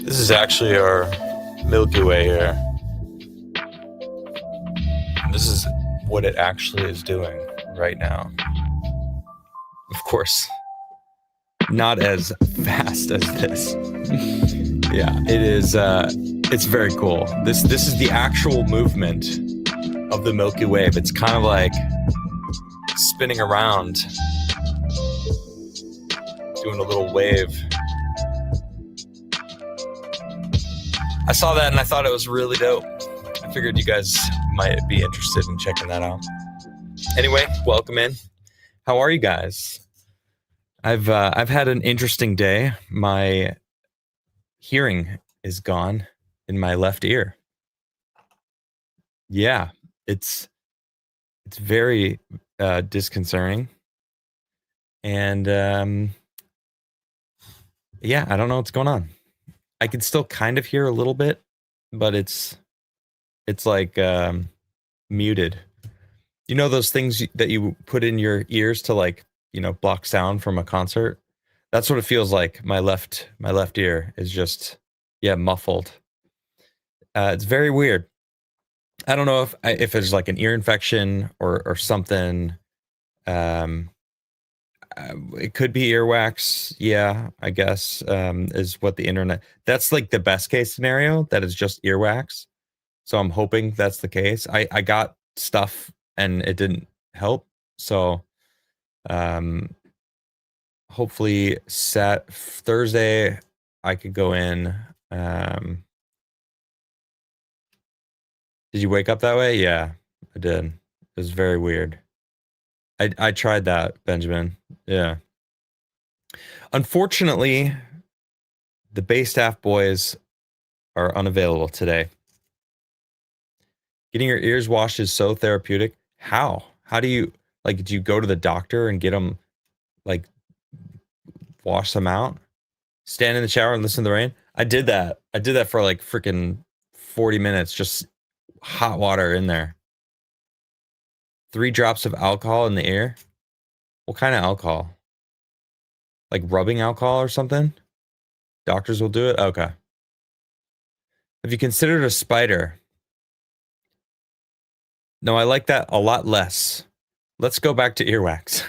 This is actually our Milky Way here. And this is what it actually is doing right now. Of course, not as fast as this. Yeah, it is. It's very cool. This is the actual movement of the Milky Way. It's kind of like spinning around, doing a little wave. I saw that and I thought it was really dope. I figured you guys might be interested in checking that out. Anyway, welcome in. How are you guys? I've had an interesting day. My hearing is gone in my left ear. Yeah, it's very disconcerting, and yeah, I don't know what's going on. I can still kind of hear a little bit, but it's like muted. You know those things that you put in your ears to, like, block sound from a concert? That's what it feels like. My left ear is just, yeah, muffled. It's very weird. I don't know if it's like an ear infection or something. It could be earwax. Yeah, I guess is what the internet. That's like the best case scenario. That is just earwax. So I'm hoping that's the case. I got stuff and it didn't help. So hopefully Thursday I could go in. Did you wake up that way? Yeah, I did. It was very weird. I tried that, Benjamin. Yeah. Unfortunately, the Bay Staff boys are unavailable today. Getting your ears washed is so therapeutic. How? How do you, like, do you go to the doctor and get them, like, wash them out? Stand in the shower and listen to the rain? I did that. I did that for like freaking 40 minutes, just hot water in there. 3 drops of alcohol in the ear? What kind of alcohol? Like rubbing alcohol or something? Doctors will do it? Okay. Have you considered a spider? No, I like that a lot less. Let's go back to earwax.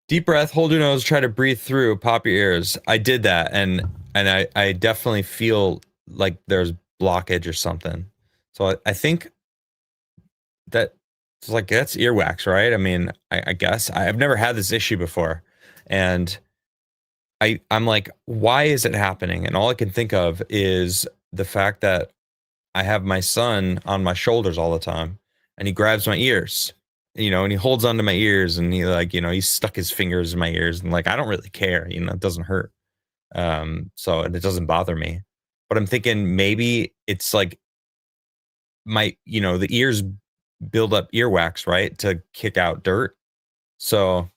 Deep breath, hold your nose, try to breathe through, pop your ears. I did that, and I definitely feel like there's blockage or something. So I think that it's like, that's earwax, right? I mean, I guess I've never had this issue before, and I'm like, why is it happening? And all I can think of is the fact that I have my son on my shoulders all the time, and he grabs my ears, and he holds onto my ears, and he, like, he stuck his fingers in my ears, and, like, I don't really care, it doesn't hurt. So it doesn't bother me. But I'm thinking maybe it's like the ears build up earwax, right, to kick out dirt. So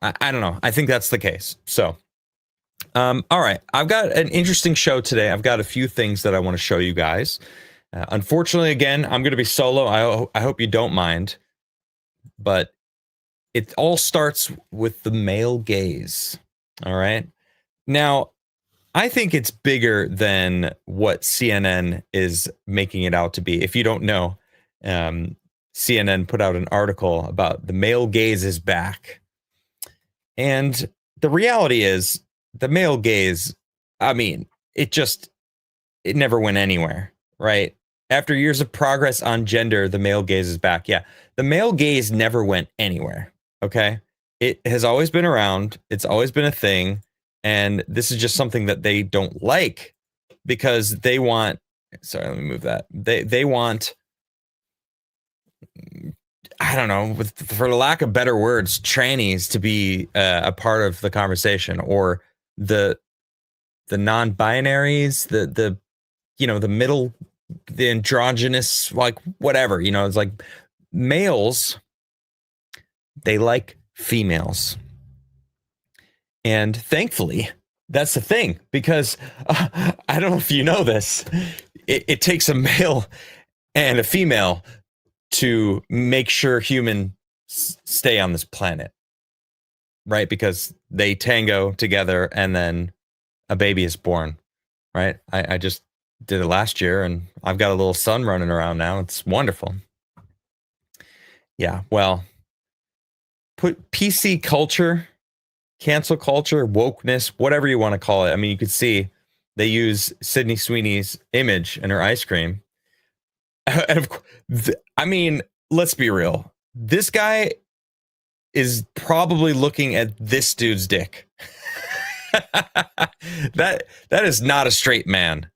I don't know. I think that's the case. So all right, I've got an interesting show today. I've got a few things that I want to show you guys. Unfortunately, again, I'm going to be solo. I hope you don't mind, but it all starts with the male gaze. All right. Now, I think it's bigger than what CNN is making it out to be. If you don't know, CNN put out an article about the male gaze is back. And the reality is, the male gaze, I mean, it never went anywhere, right? After years of progress on gender, the male gaze is back. Yeah, the male gaze never went anywhere, okay? It has always been around. It's always been a thing. And this is just something that they don't like because they want, sorry, let me move that. They want, I don't know, for the lack of better words, trannies to be a part of the conversation, or the non-binaries, the middle, the androgynous, like, whatever, it's like males, they like females. And thankfully, that's the thing, because I don't know if you know this, it takes a male and a female to make sure humans stay on this planet. right? Because they tango together and then a baby is born, right? I just did it last year and I've got a little son running around now. It's wonderful. Yeah, well, put PC culture, cancel culture, wokeness, whatever you want to call it. I mean, you could see they use Sydney Sweeney's image in her ice cream. And I mean, let's be real. This guy is probably looking at this dude's dick. that is not a straight man.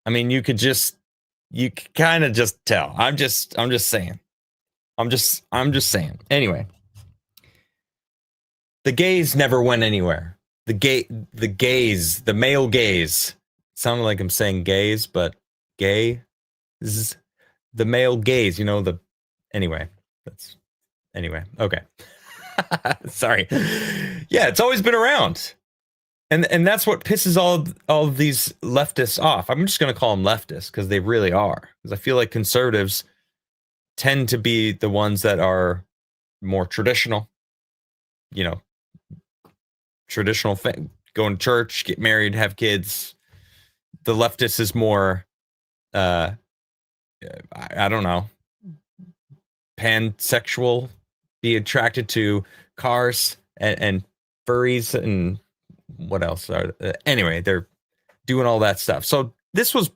I mean, you kind of just tell. I'm just saying. I'm just saying. The gays never went anywhere. The gays, the male gays. Sounded like I'm saying gays, but gay is the male gaze, anyway. Okay. Sorry. Yeah, it's always been around. And that's what pisses all of these leftists off. I'm just going to call them leftists because they really are. Because I feel like conservatives tend to be the ones that are more traditional, going to church, get married, have kids. The leftist is more, I don't know, pansexual, be attracted to cars and furries and what else anyway, they're doing all that stuff. So this was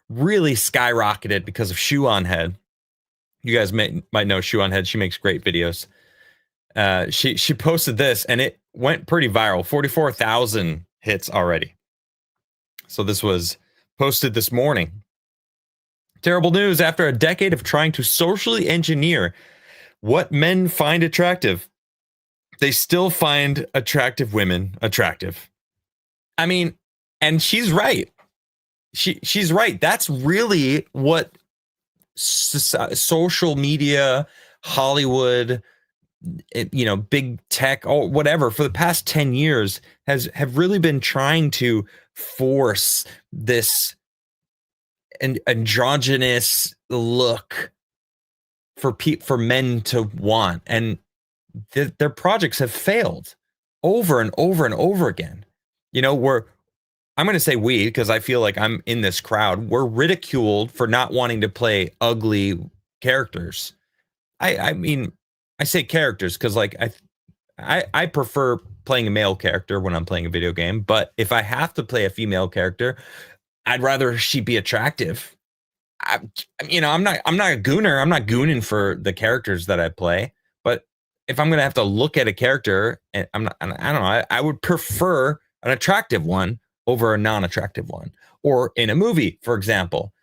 really skyrocketed because of Shoe on Head. You guys might know Shoe on Head. She makes great videos. She posted this and it went pretty viral. 44,000 hits already. So this was posted this morning. Terrible news. After a decade of trying to socially engineer what men find attractive, they still find attractive women attractive. I mean, and she's right. She's right. That's really what social media, Hollywood, big tech, or whatever, for the past 10 years have really been trying to force this an androgynous look for men to want, and their projects have failed over and over and over again. I'm going to say we, because I feel like I'm in this crowd. We're ridiculed for not wanting to play ugly characters. I mean, I say characters because I prefer playing a male character when I'm playing a video game. But if I have to play a female character, I'd rather she be attractive. I'm not a gooner. I'm not gooning for the characters that I play. But if I'm going to have to look at a character, and I don't know, I would prefer an attractive one over a non-attractive one. Or in a movie, for example,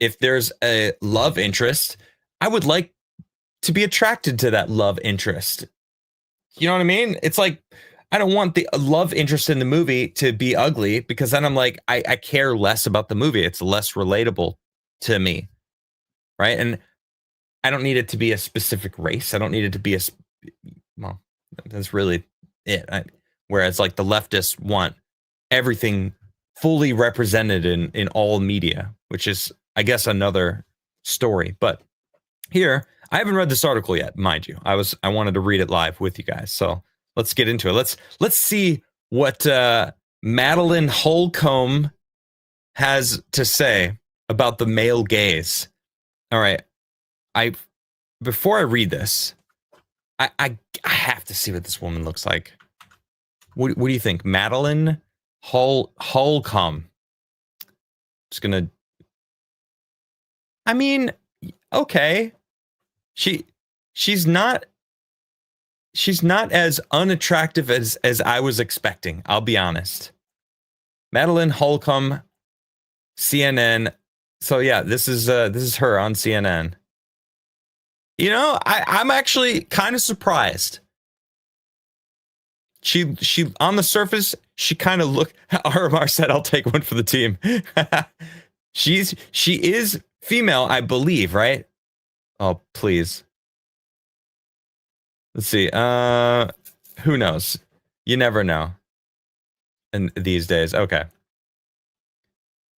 if there's a love interest, I would like to be attracted to that love interest. You know what I mean? It's like, I don't want the love interest in the movie to be ugly, because then I'm like, I care less about the movie. It's less relatable to me, right? And I don't need it to be a specific race. I don't need it to be well, that's really it. Whereas like the leftists want everything fully represented in all media, which is, I guess, another story. But here, I haven't read this article yet, mind you. I wanted to read it live with you guys. So let's get into it. Let's see what Madeline Holcomb has to say about the male gaze. All right. Before I read this, I have to see what this woman looks like. What do you think? Madeline Holcomb. Just gonna, I mean, okay. She's not as unattractive as I was expecting. I'll be honest. Madeline Holcomb, CNN. So yeah, this is her on CNN. I'm actually kind of surprised. She on the surface, she kind of looked. RMR said, "I'll take one for the team." She is female, I believe, right? Oh, please. Let's see. Who knows? You never know. In these days, okay.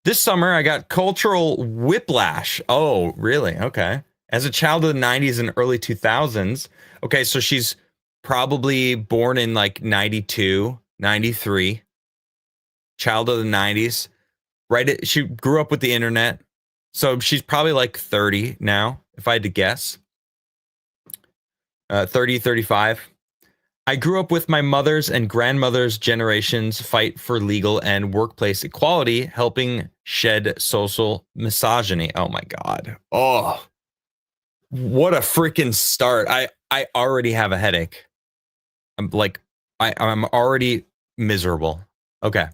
This summer, I got cultural whiplash. Oh, really? Okay. As a child of the 90s and early 2000s. Okay, so she's probably born in like 92, 93, child of the 90s. Right? She grew up with the internet. So she's probably like 30 now, if I had to guess. 30, 35. I grew up with my mother's and grandmother's generations fight for legal and workplace equality, helping shed social misogyny. Oh my God. Oh, what a freaking start. I already have a headache. I'm like, I'm already miserable. Okay.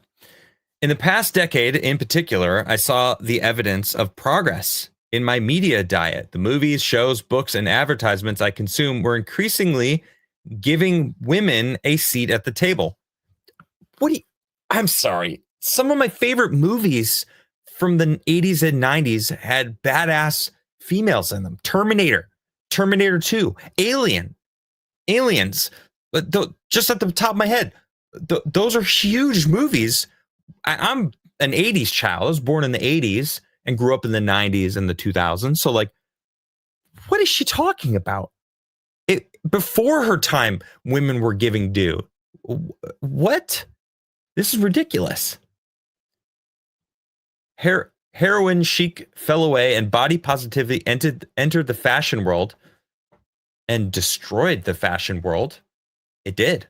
In the past decade, in particular, I saw the evidence of progress in my media diet. The movies, shows, books, and advertisements I consume were increasingly giving women a seat at the table. What do you, I'm sorry. Some of my favorite movies from the 80s and 90s had badass females in them. Terminator, Terminator 2, Aliens. Just at the top of my head, those are huge movies. I'm an 80s child. I was born in the 80s and grew up in the 90s and the 2000s. So, like, what is she talking about? Before her time, women were giving due. What? This is ridiculous. Heroin chic fell away and body positivity entered the fashion world and destroyed the fashion world. It did.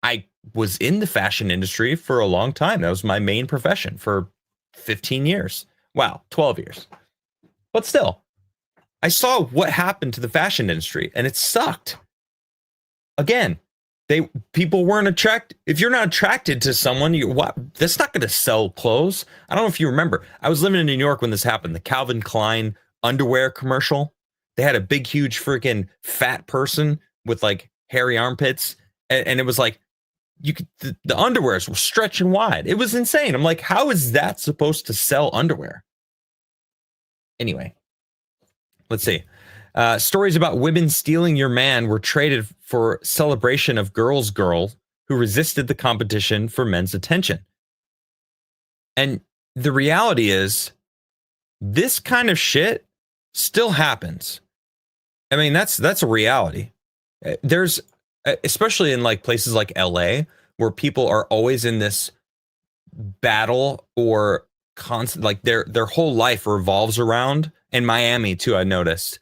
I was in the fashion industry for a long time. That was my main profession for 15 years. Wow, 12 years. But still, I saw what happened to the fashion industry and it sucked. Again, people weren't attracted. If you're not attracted to someone, that's not going to sell clothes. I don't know if you remember. I was living in New York when this happened. The Calvin Klein underwear commercial. They had a big, huge freaking fat person with like hairy armpits. And it was like, the underwears were stretching wide. It was insane. I'm like, how is that supposed to sell underwear? Anyway, let's see. Stories about women stealing your man were traded for celebration of girls' girl who resisted the competition for men's attention. And the reality is, this kind of shit still happens. I mean, that's a reality. There's, especially in like places like LA, where people are always in this battle or constant, like their whole life revolves around, and Miami too, I noticed,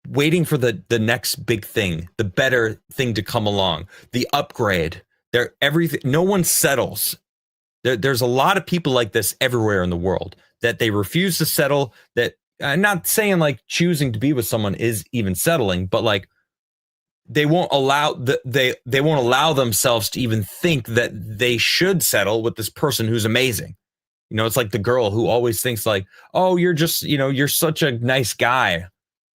waiting for the next big thing, the better thing to come along, the upgrade. Everything, no one settles. There's a lot of people like this everywhere in the world, that they refuse to settle. That I'm not saying like choosing to be with someone is even settling, but like they won't allow they won't allow themselves to even think that they should settle with this person who's amazing. You know, it's like the girl who always thinks like, oh, you're just, you're such a nice guy.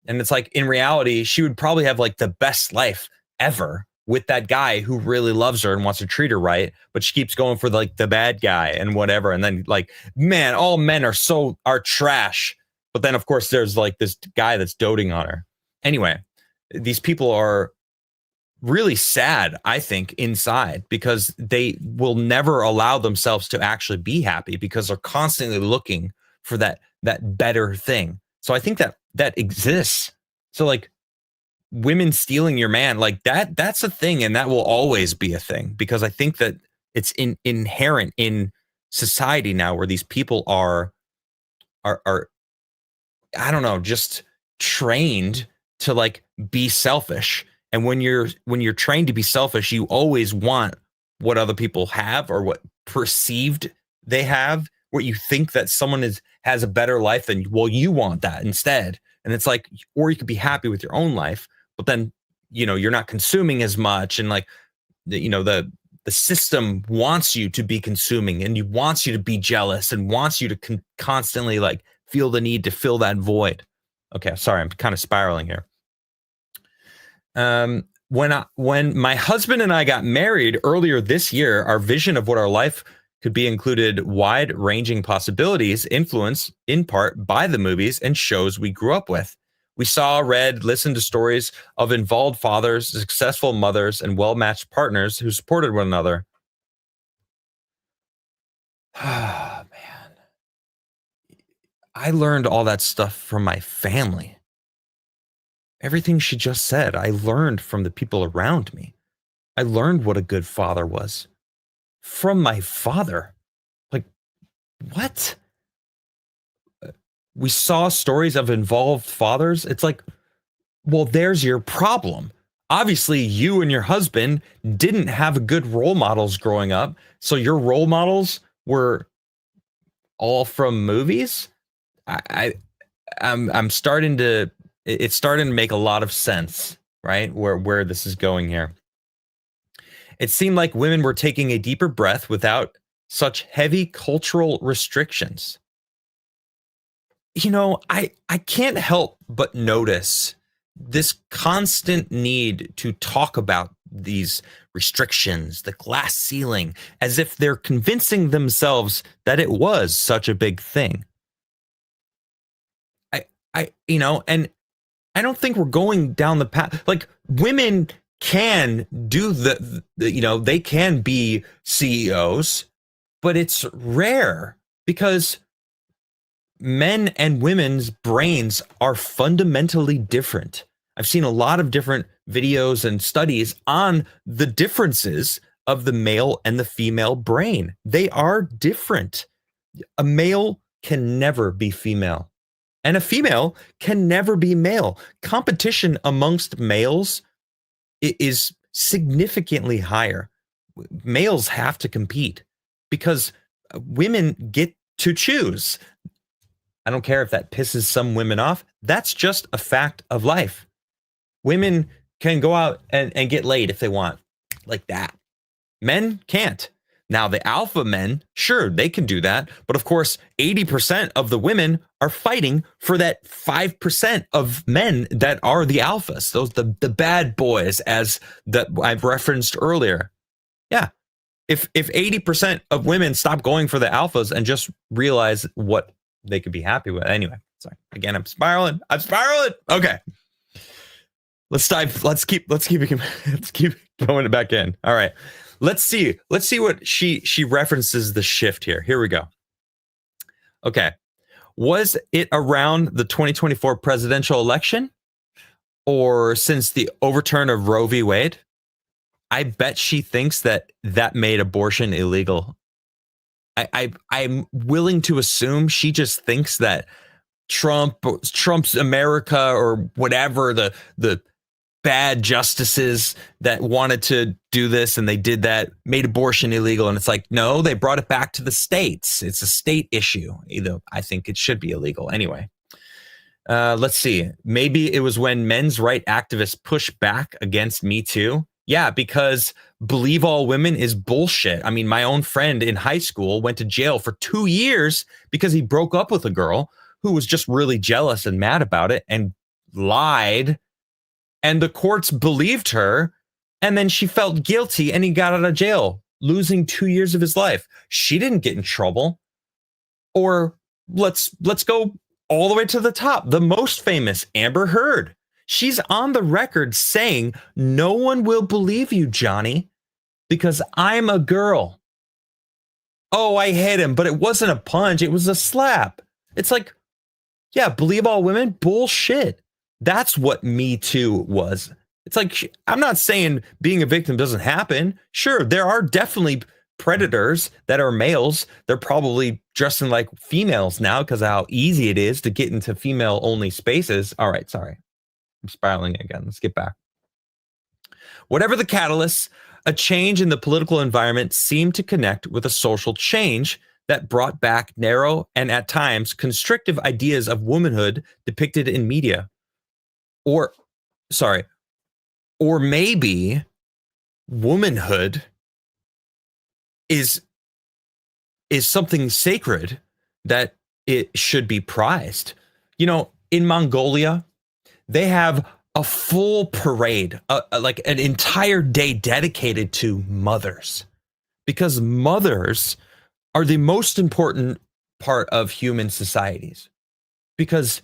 And it's like, in reality, she would probably have like the best life ever with that guy who really loves her and wants to treat her right. But she keeps going for like the bad guy and whatever. And then like, man, all men are trash. But then of course there's like this guy that's doting on her. Anyway, these people are really sad, I think, inside, because they will never allow themselves to actually be happy because they're constantly looking for that better thing. So I think that exists. So like women stealing your man, like that's a thing, and that will always be a thing, because I think that it's inherent in society now, where these people are I don't know, just trained to like be selfish. And when you're trained to be selfish, you always want what other people have, or what perceived they have, what you think that someone has a better life than, well, you want that instead. And it's like, or you could be happy with your own life, but then, you're not consuming as much. And like, the system wants you to be consuming, and wants you to be jealous, and wants you to constantly like feel the need to fill that void. Okay, sorry, I'm kind of spiraling here. When my husband and I got married earlier this year, our vision of what our life could be included wide-ranging possibilities, influenced in part by the movies and shows we grew up with. We saw, read, listened to stories of involved fathers, successful mothers, and well-matched partners who supported one another. Ah, man. I learned all that stuff from my family. everything she just said, I learned from the people around me. I learned what a good father was from my father. Like, what? We saw stories of involved fathers. It's like, well, there's your problem. Obviously, you and your husband didn't have good role models growing up. So your role models were all from movies. I'm starting to, it's starting to make a lot of sense, right? Where this is going here. It seemed like women were taking a deeper breath without such heavy cultural restrictions. I can't help but notice this constant need to talk about these restrictions, the glass ceiling, as if they're convincing themselves that it was such a big thing. And I don't think we're going down the path. Like, women can do they can be CEOs, but it's rare because men and women's brains are fundamentally different. I've seen a lot of different videos and studies on the differences of the male and the female brain. They are different. A male can never be female, and a female can never be male. Competition amongst males is significantly higher. Males have to compete because women get to choose. I don't care if that pisses some women off. That's just a fact of life. Women can go out and get laid if they want, like that. Men can't. Now, the alpha men, sure, they can do that. But of course, 80% of the women are fighting for that 5% of men that are the alphas, those the bad boys, as that I've referenced earlier. Yeah. If 80% of women stop going for the alphas and just realize what they could be happy with. Anyway, sorry. Again, I'm spiraling. Okay. Let's keep going it back in. All right. Let's see what she references the shift here. Here we go. Okay. Was it around the 2024 presidential election or since the overturn of Roe v. Wade? I bet she thinks that made abortion illegal. I'm willing to assume she just thinks that Trump's America, or whatever, the bad justices that wanted to do this and they did that, made abortion illegal. And it's like, no, they brought it back to the states. It's a state issue. Either I think it should be illegal anyway. Let's see. Maybe it was when men's right activists pushed back against Me Too. Yeah, because believe all women is bullshit. I mean, my own friend in high school went to jail for 2 years because he broke up with a girl who was just really jealous and mad about it and lied. And the courts believed her. And then she felt guilty and he got out of jail, losing 2 years of his life. She didn't get in trouble. Or let's go all the way to the top. The most famous, Amber Heard. She's on the record saying, no one will believe you, Johnny, because I'm a girl. Oh, I hit him, but it wasn't a punch. It was a slap. It's like, yeah, believe all women? Bullshit. That's what Me Too was. It's like, I'm not saying being a victim doesn't happen. Sure, there are definitely predators that are males. They're probably dressing like females now because of how easy it is to get into female-only spaces. All right, sorry. I'm spiraling again. Let's get back. Whatever the catalyst, a change in the political environment seemed to connect with a social change that brought back narrow and at times constrictive ideas of womanhood depicted in media. Or maybe womanhood is something sacred that it should be prized. In Mongolia, they have a full parade, like an entire day dedicated to mothers, because mothers are the most important part of human societies, because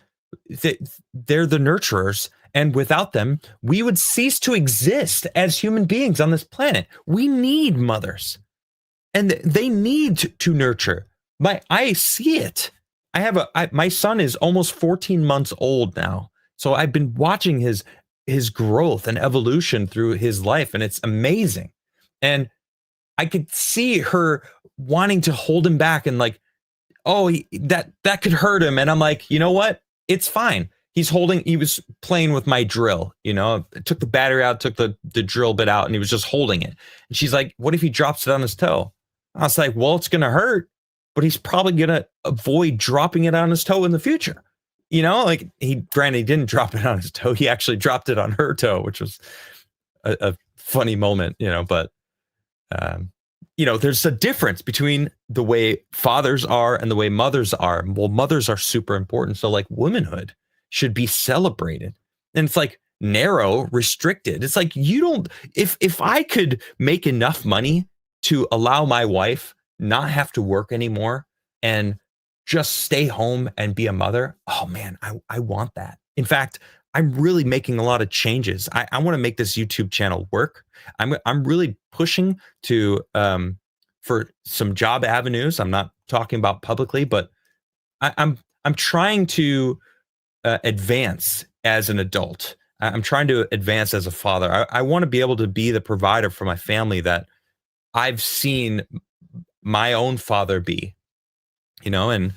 they're the nurturers. And without them, we would cease to exist as human beings on this planet. We need mothers, and they need to nurture. I see it. My son is almost 14 months old now. So I've been watching his growth and evolution through his life, and it's amazing. And I could see her wanting to hold him back and like, oh, that could hurt him. And I'm like, you know what? It's fine. He was playing with my drill, I took the battery out, took the drill bit out, and he was just holding it. And she's like, what if he drops it on his toe? I was like, well, it's going to hurt, but he's probably going to avoid dropping it on his toe in the future. Like he didn't drop it on his toe. He actually dropped it on her toe, which was a funny moment, but there's a difference between the way fathers are and the way mothers are. Well, mothers are super important. So like womanhood should be celebrated. And it's like narrow, restricted. It's like if I could make enough money to allow my wife not have to work anymore and just stay home and be a mother, oh man, I want that. In fact, I'm really making a lot of changes. I want to make this YouTube channel work. I'm really pushing to for some job avenues. I'm not talking about publicly, but I'm trying to advance as an adult. I'm trying to advance as a father. I want to be able to be the provider for my family that I've seen my own father be, and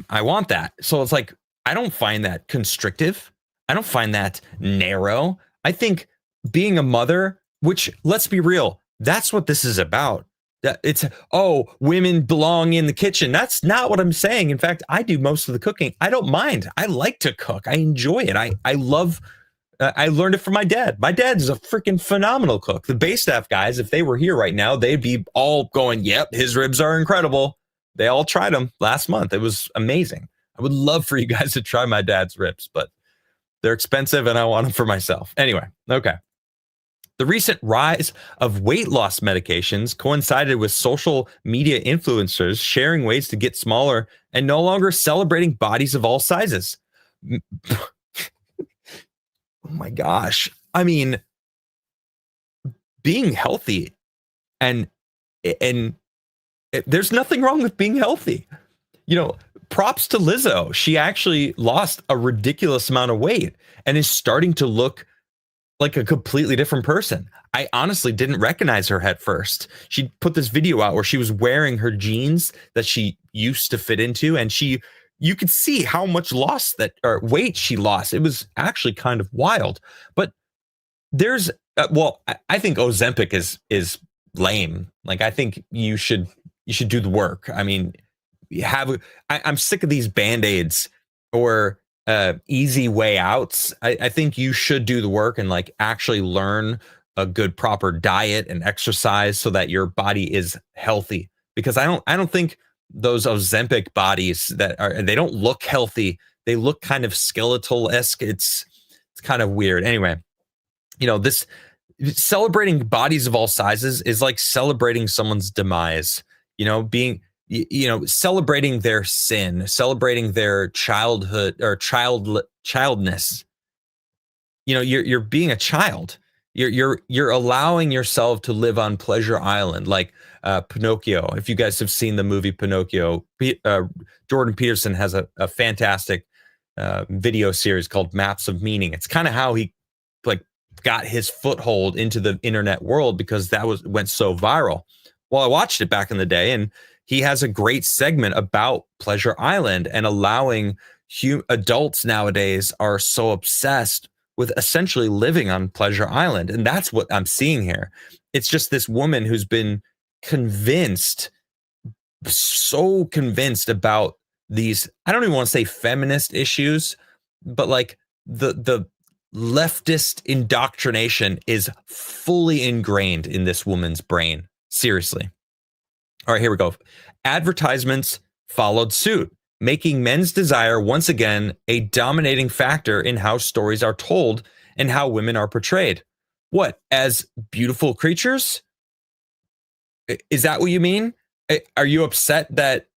I want that. So it's like, I don't find that constrictive. I don't find that narrow. I think being a mother, which let's be real, that's what this is about. That it's, oh, women belong in the kitchen. That's not what I'm saying. In fact, I do most of the cooking. I don't mind. I like to cook. I enjoy it. I love, I learned it from my dad. My dad is a freaking phenomenal cook. The Bay Staff guys, if they were here right now, they'd be all going, yep, his ribs are incredible. They all tried them last month. It was amazing. I would love for you guys to try my dad's ribs, but they're expensive and I want them for myself. Anyway, okay. The recent rise of weight loss medications coincided with social media influencers sharing ways to get smaller and no longer celebrating bodies of all sizes. Oh my gosh. I mean, being healthy and there's nothing wrong with being healthy. Props to Lizzo. She actually lost a ridiculous amount of weight and is starting to look like a completely different person. I honestly didn't recognize her at first. She put this video out where she was wearing her jeans that she used to fit into, and you could see how much weight she lost. It was actually kind of wild. But there's I think Ozempic is lame. Like, I think you should do the work. I mean, I'm sick of these band-aids or easy way outs. I think you should do the work and like actually learn a good proper diet and exercise so that your body is healthy. Because I don't think those Ozempic bodies they don't look healthy. They look kind of skeletal-esque. It's kind of weird. Anyway, this celebrating bodies of all sizes is like celebrating someone's demise. Celebrating their sin, celebrating their childhood or childness. You're being a child. You're allowing yourself to live on Pleasure Island, like Pinocchio. If you guys have seen the movie Pinocchio, Jordan Peterson has a fantastic video series called Maps of Meaning. It's kind of how he got his foothold into the internet world because that went so viral. Well, I watched it back in the day, and he has a great segment about Pleasure Island and allowing adults nowadays are so obsessed with essentially living on Pleasure Island. And that's what I'm seeing here. It's just this woman who's been so convinced about these, I don't even want to say feminist issues, but like the leftist indoctrination is fully ingrained in this woman's brain. Seriously. All right, here we go. Advertisements followed suit, making men's desire once again a dominating factor in how stories are told and how women are portrayed. What, as beautiful creatures? Is that what you mean? Are you upset that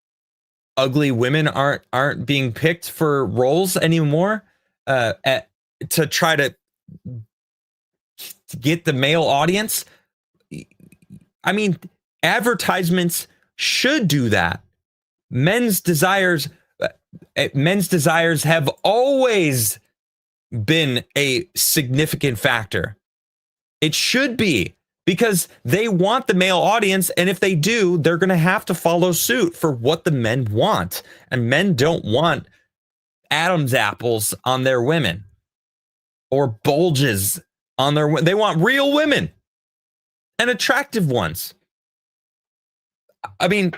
ugly women aren't being picked for roles anymore? To try to get the male audience? I mean, advertisements should do that. Men's desires have always been a significant factor. It should be, because they want the male audience, and if they do, they're going to have to follow suit for what the men want. And men don't want Adam's apples on their women or bulges on their women. They want real women and attractive ones. I mean,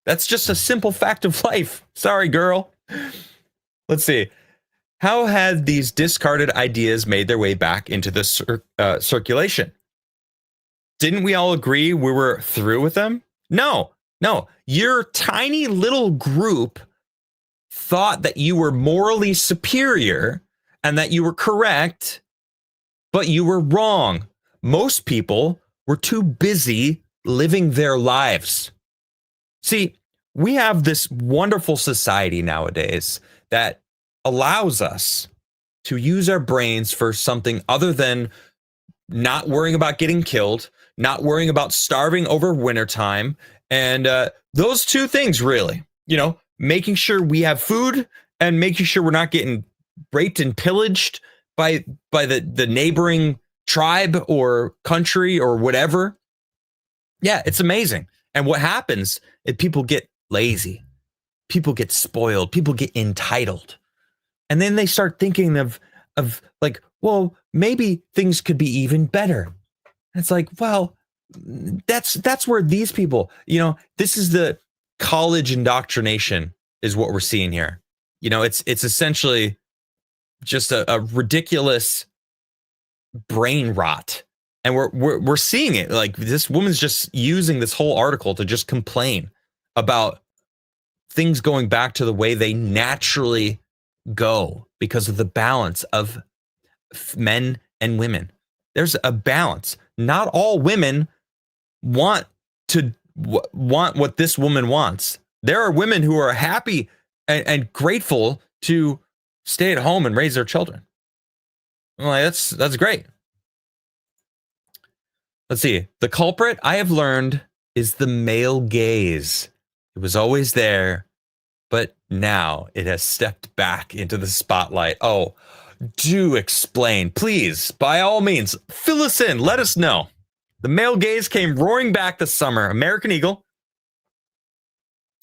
that's just a simple fact of life. Sorry, girl. Let's see. How had these discarded ideas made their way back into the circulation? Didn't we all agree we were through with them? No. Your tiny little group thought that you were morally superior and that you were correct, but you were wrong. Most people were too busy living their lives. See, we have this wonderful society nowadays that allows us to use our brains for something other than not worrying about getting killed, not worrying about starving over wintertime, and those two things, really. Making sure we have food and making sure we're not getting raped and pillaged by the neighboring tribe or country or whatever. Yeah, it's amazing. And what happens is people get lazy, people get spoiled, people get entitled. And then they start thinking of like, well, maybe things could be even better. And it's like, well, that's where these people, this is the college indoctrination is what we're seeing here. It's essentially just a ridiculous brain rot. And we're seeing it. Like, this woman's just using this whole article to just complain about things going back to the way they naturally go because of the balance of men and women. There's a balance. Not all women want what this woman wants. There are women who are happy and grateful to stay at home and raise their children. I'm like, that's great. Let's see. The culprit, I have learned, is the male gaze. It was always there, but now it has stepped back into the spotlight. Oh, do explain, please. By all means, fill us in. Let us know. The male gaze came roaring back this summer. American Eagle,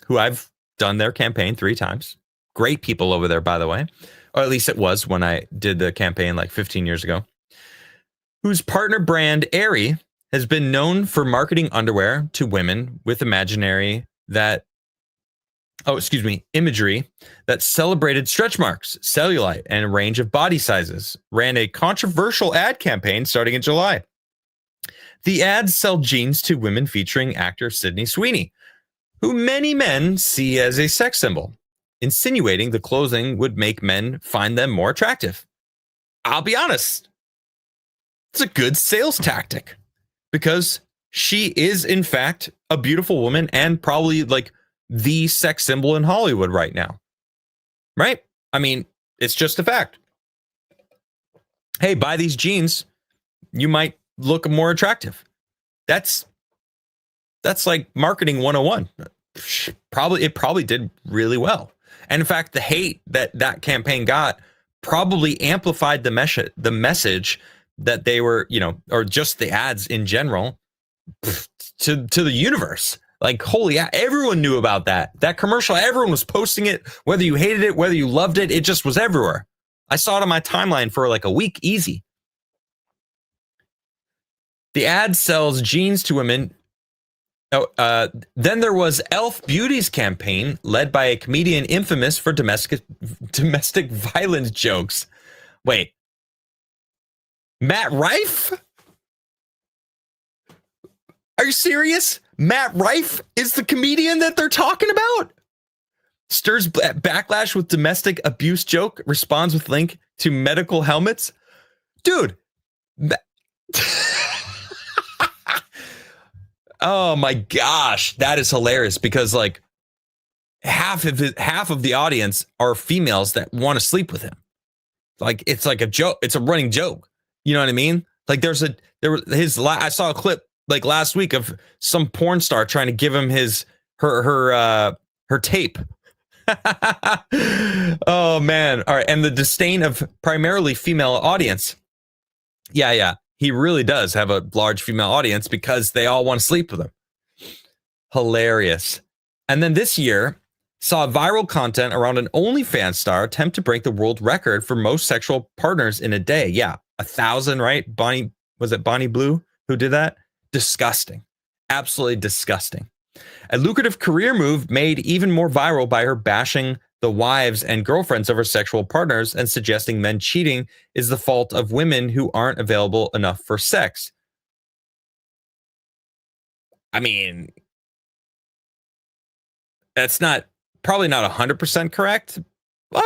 who I've done their campaign 3 times. Great people over there, by the way. Or at least it was when I did the campaign like 15 years ago. Whose partner brand, Aerie, has been known for marketing underwear to women with imagery that celebrated stretch marks, cellulite, and a range of body sizes. Ran a controversial ad campaign starting in July. The ads sell jeans to women featuring actor Sydney Sweeney, who many men see as a sex symbol, insinuating the clothing would make men find them more attractive. I'll be honest, it's a good sales tactic because she is, in fact, a beautiful woman and probably like the sex symbol in Hollywood right now. Right? I mean, it's just a fact. Hey, buy these jeans, you might look more attractive. That's like marketing 101. It probably did really well. And in fact, the hate that campaign got probably amplified the message that they were, or just the ads in general to the universe. Like, holy, everyone knew about that commercial. Everyone was posting it, whether you hated it, whether you loved it. It just was everywhere. I saw it on my timeline for like a week, easy. The ad sells jeans to women. Then there was Elf Beauty's campaign, led by a comedian infamous for domestic violence jokes. Wait, Matt Rife? Are you serious? Matt Rife is the comedian that they're talking about? Stirs backlash with domestic abuse joke, responds with link to medical helmets. Dude. Oh my gosh, that is hilarious because like half of the audience are females that want to sleep with him. Like, it's like a joke. It's a running joke. You know what I mean? Like I saw a clip like last week of some porn star trying to give him her tape. Oh man. All right. And the disdain of primarily female audience. Yeah. He really does have a large female audience because they all want to sleep with him. Hilarious. And then this year saw viral content around an OnlyFans star attempt to break the world record for most sexual partners in a day. Yeah. 1,000, right? Was it Bonnie Blue who did that? Disgusting. Absolutely disgusting. A lucrative career move made even more viral by her bashing the wives and girlfriends of her sexual partners and suggesting men cheating is the fault of women who aren't available enough for sex. I mean, that's probably not 100% correct, but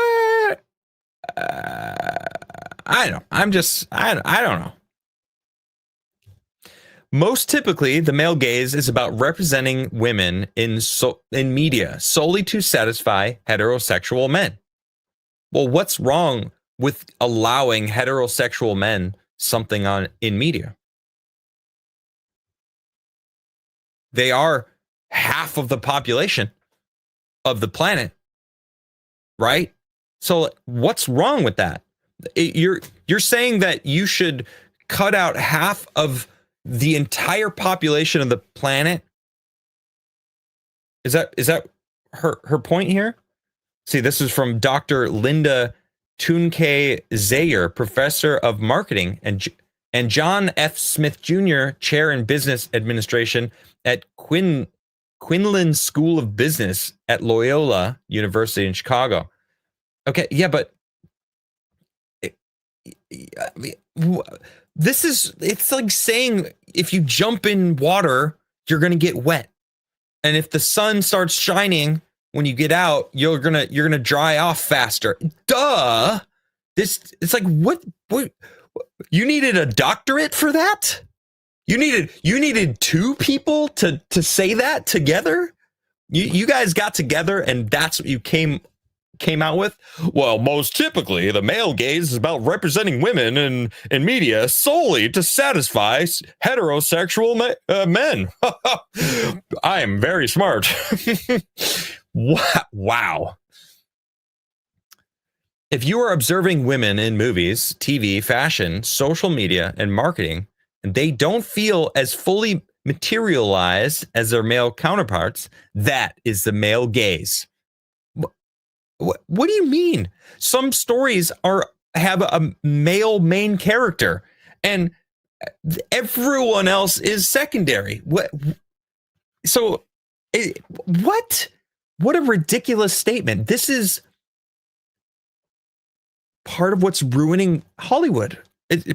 I don't know. Most typically, the male gaze is about representing women in media solely to satisfy heterosexual men. Well, what's wrong with allowing heterosexual men something in media? They are half of the population of the planet, right? So what's wrong with that? You're saying that you should cut out half of the entire population of the planet? Is that her point here? See, this is from Dr. Linda Tunke Zayer, professor of marketing, and John F. Smith Jr., chair in business administration at Quinlan School of Business at Loyola University in Chicago. Okay, yeah, but it's like saying if you jump in water, you're going to get wet. And if the sun starts shining when you get out, you're going to dry off faster. Duh. It's like what you needed a doctorate for that? You needed two people to say that together? You guys got together and that's what you came out with? Well, most typically, the male gaze is about representing women in media solely to satisfy heterosexual men. I am very smart. Wow. If you are observing women in movies, TV, fashion, social media, and marketing, and they don't feel as fully materialized as their male counterparts, that is the male gaze. What do you mean? Some stories have a male main character and everyone else is secondary. What a ridiculous statement. This is part of what's ruining Hollywood.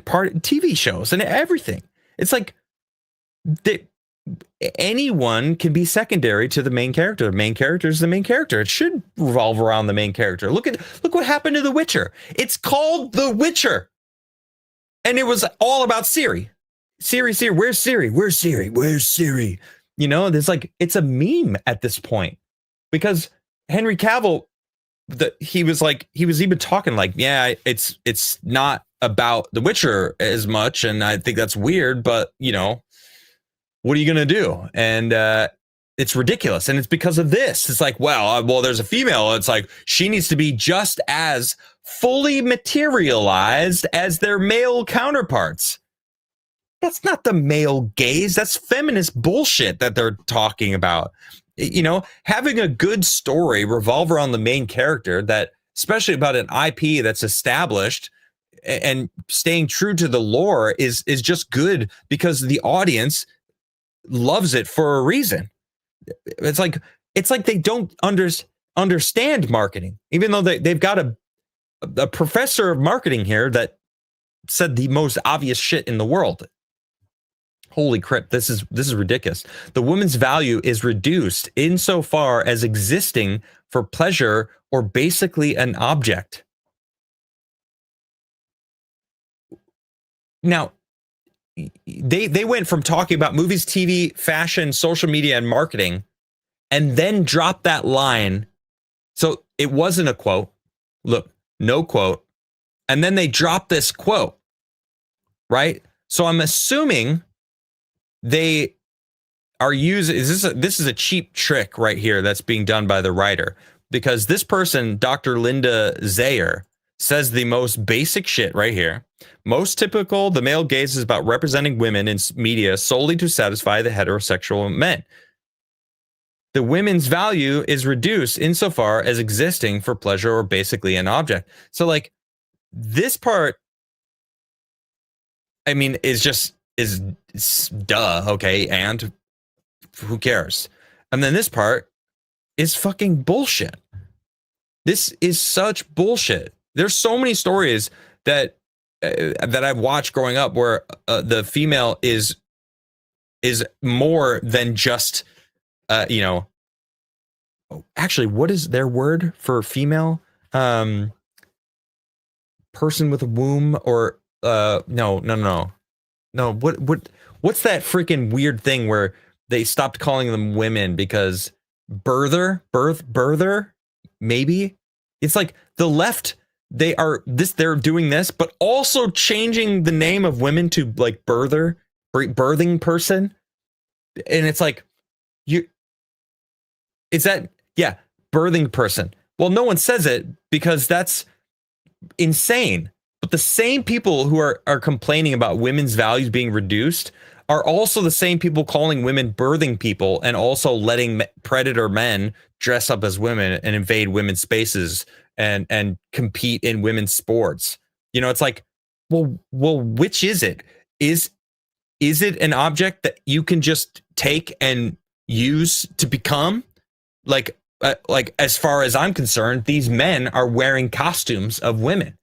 Part of TV shows and everything. It's like anyone can be secondary to the main character. The main character is the main character. It should revolve around the main character. Look what happened to The Witcher. It's called The Witcher. And it was all about Siri. Siri, where's Siri? Where's Siri? You know, there's it's a meme at this point. Because Henry Cavill, he was even talking yeah, it's not about The Witcher as much, and I think that's weird, but you know, what are you going to do? And it's ridiculous. And it's because of this. It's like, well, there's a female. It's like she needs to be just as fully materialized as their male counterparts. That's not the male gaze. That's feminist bullshit that they're talking about. You know, having a good story revolve around the main character, that especially about an IP that's established, and staying true to the lore is just good because the audience loves it for a reason. It's like they don't understand marketing, even though they've got a professor of marketing here that said the most obvious shit in the world. Holy crap, this is ridiculous. The woman's value is reduced insofar as existing for pleasure or basically an object. Now, they went from talking about movies, TV, fashion, social media, and marketing, and then dropped that line. So it wasn't a quote. Look, no quote. And then they dropped this quote, right? So I'm assuming they are using, this is a cheap trick right here that's being done by the writer. because this person, Dr. Linda Zayer, says the most basic shit right here. Most typical, the male gaze is about representing women in media solely to satisfy the heterosexual men. The women's value is reduced insofar as existing for pleasure or basically an object. So like this part, I mean, is duh, okay, and who cares? And then this part is fucking bullshit. This is such bullshit. There's so many stories that I've watched growing up where the female is more than just actually, what is their word for female? Person with a womb, or no. What's that freaking weird thing where they stopped calling them women because birther, maybe? It's like the left, they're doing this, but also changing the name of women to like birthing person. And it's like, birthing person. Well, no one says it because that's insane. But the same people who are complaining about women's values being reduced are also the same people calling women birthing people and also letting predator men dress up as women and invade women's spaces and compete in women's sports. You know, it's like, well, which is it? Is it an object that you can just take and use to become? Like as far as I'm concerned, these men are wearing costumes of women.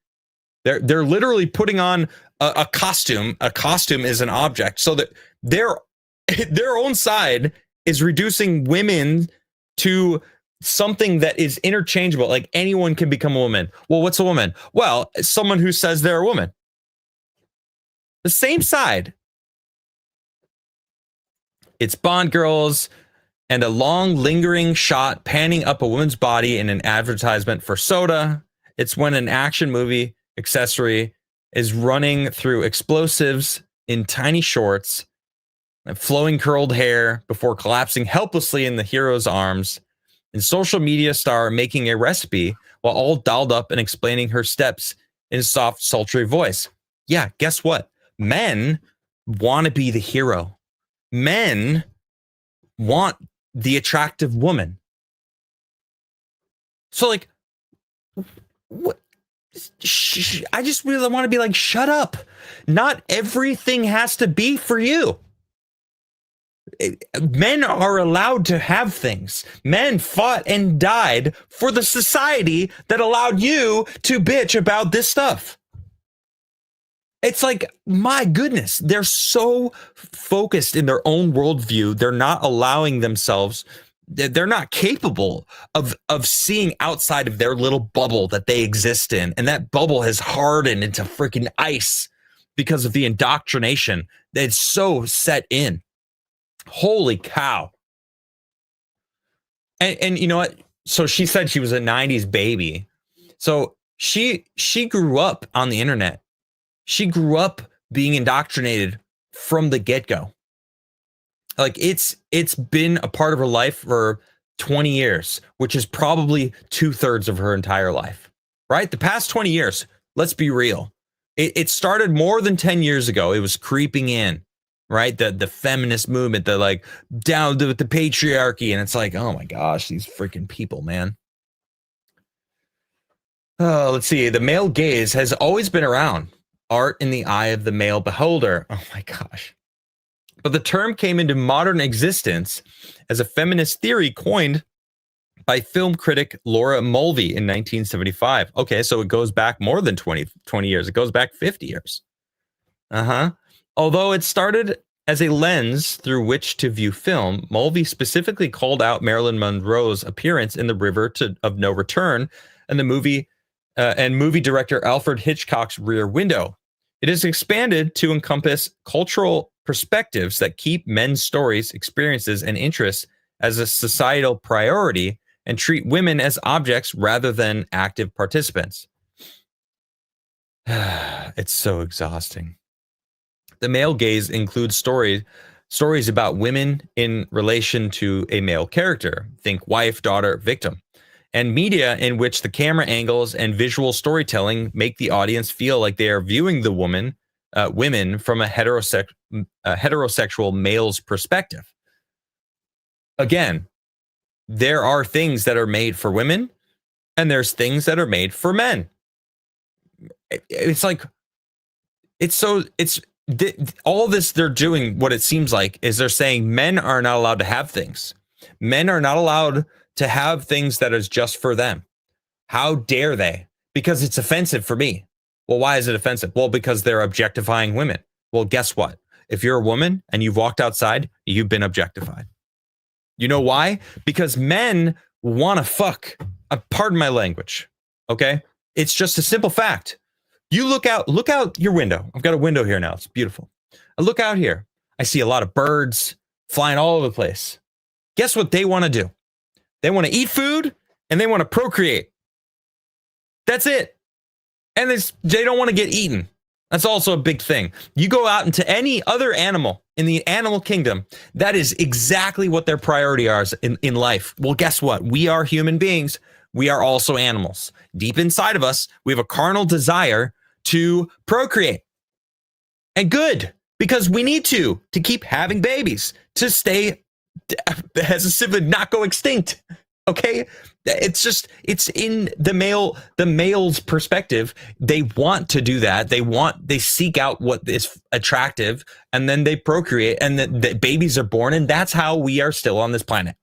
They're literally putting on a costume. A costume is an object, so that their own side is reducing women to something that is interchangeable. Like anyone can become a woman. Well, what's a woman? Well, someone who says they're a woman. The same side. It's Bond girls and a long lingering shot panning up a woman's body in an advertisement for soda. It's when an action movie accessory is running through explosives in tiny shorts and flowing curled hair before collapsing helplessly in the hero's arms, and social media star making a recipe while all dolled up and explaining her steps in a soft, sultry voice. Yeah, guess what? Men want to be the hero. Men want the attractive woman. So like, what? I just really want to be like, shut up. Not everything has to be for you. Men are allowed to have things. Men fought and died for the society that allowed you to bitch about this stuff. It's like, my goodness, they're so focused in their own worldview. They're not allowing themselves, they're not capable of seeing outside of their little bubble that they exist in. And that bubble has hardened into freaking ice because of the indoctrination that's so set in. Holy cow. And you know what? So she said she was a 90s baby. So she grew up on the internet. She grew up being indoctrinated from the get-go. Like it's been a part of her life for 20 years, which is probably 2/3 of her entire life, right? The past 20 years, let's be real. It started more than 10 years ago. It was creeping in, right? The feminist movement, the like down with the patriarchy. And it's like, oh my gosh, these freaking people, man. Oh, let's see. The male gaze has always been around. Art in the eye of the male beholder. Oh my gosh. But the term came into modern existence as a feminist theory coined by film critic Laura Mulvey in 1975. Okay, so it goes back more than 20 years. It goes back 50 years. Although it started as a lens through which to view film, Mulvey specifically called out Marilyn Monroe's appearance in The River of No Return and the movie director Alfred Hitchcock's Rear Window. It is expanded to encompass cultural perspectives that keep men's stories, experiences, and interests as a societal priority and treat women as objects rather than active participants. It's so exhausting. The male gaze includes stories about women in relation to a male character. Think wife, daughter, victim. and media in which the camera angles and visual storytelling make the audience feel like they are viewing the women from a heterosexual male's perspective. Again, there are things that are made for women and there's things that are made for men. It's like, all this they're doing, what it seems like, is they're saying men are not allowed to have things. Men are not allowed to have things that is just for them. How dare they? Because it's offensive for me. Well, why is it offensive? Well, because they're objectifying women. Well, guess what? If you're a woman and you've walked outside, you've been objectified. You know why? Because men want to fuck. Pardon my language. Okay? It's just a simple fact. You look out your window. I've got a window here now. It's beautiful. I look out here. I see a lot of birds flying all over the place. Guess what they want to do? They want to eat food and they want to procreate. That's it. And they don't want to get eaten. That's also a big thing. You go out into any other animal in the animal kingdom, that is exactly what their priority are in life. Well, guess what? We are human beings. We are also animals. Deep inside of us, we have a carnal desire to procreate. And good, because we need to keep having babies, to stay as a sibling, not go extinct. Okay? It's in the male's perspective. They want to do that. They seek out what is attractive, and then they procreate, and the babies are born, and that's how we are still on this planet.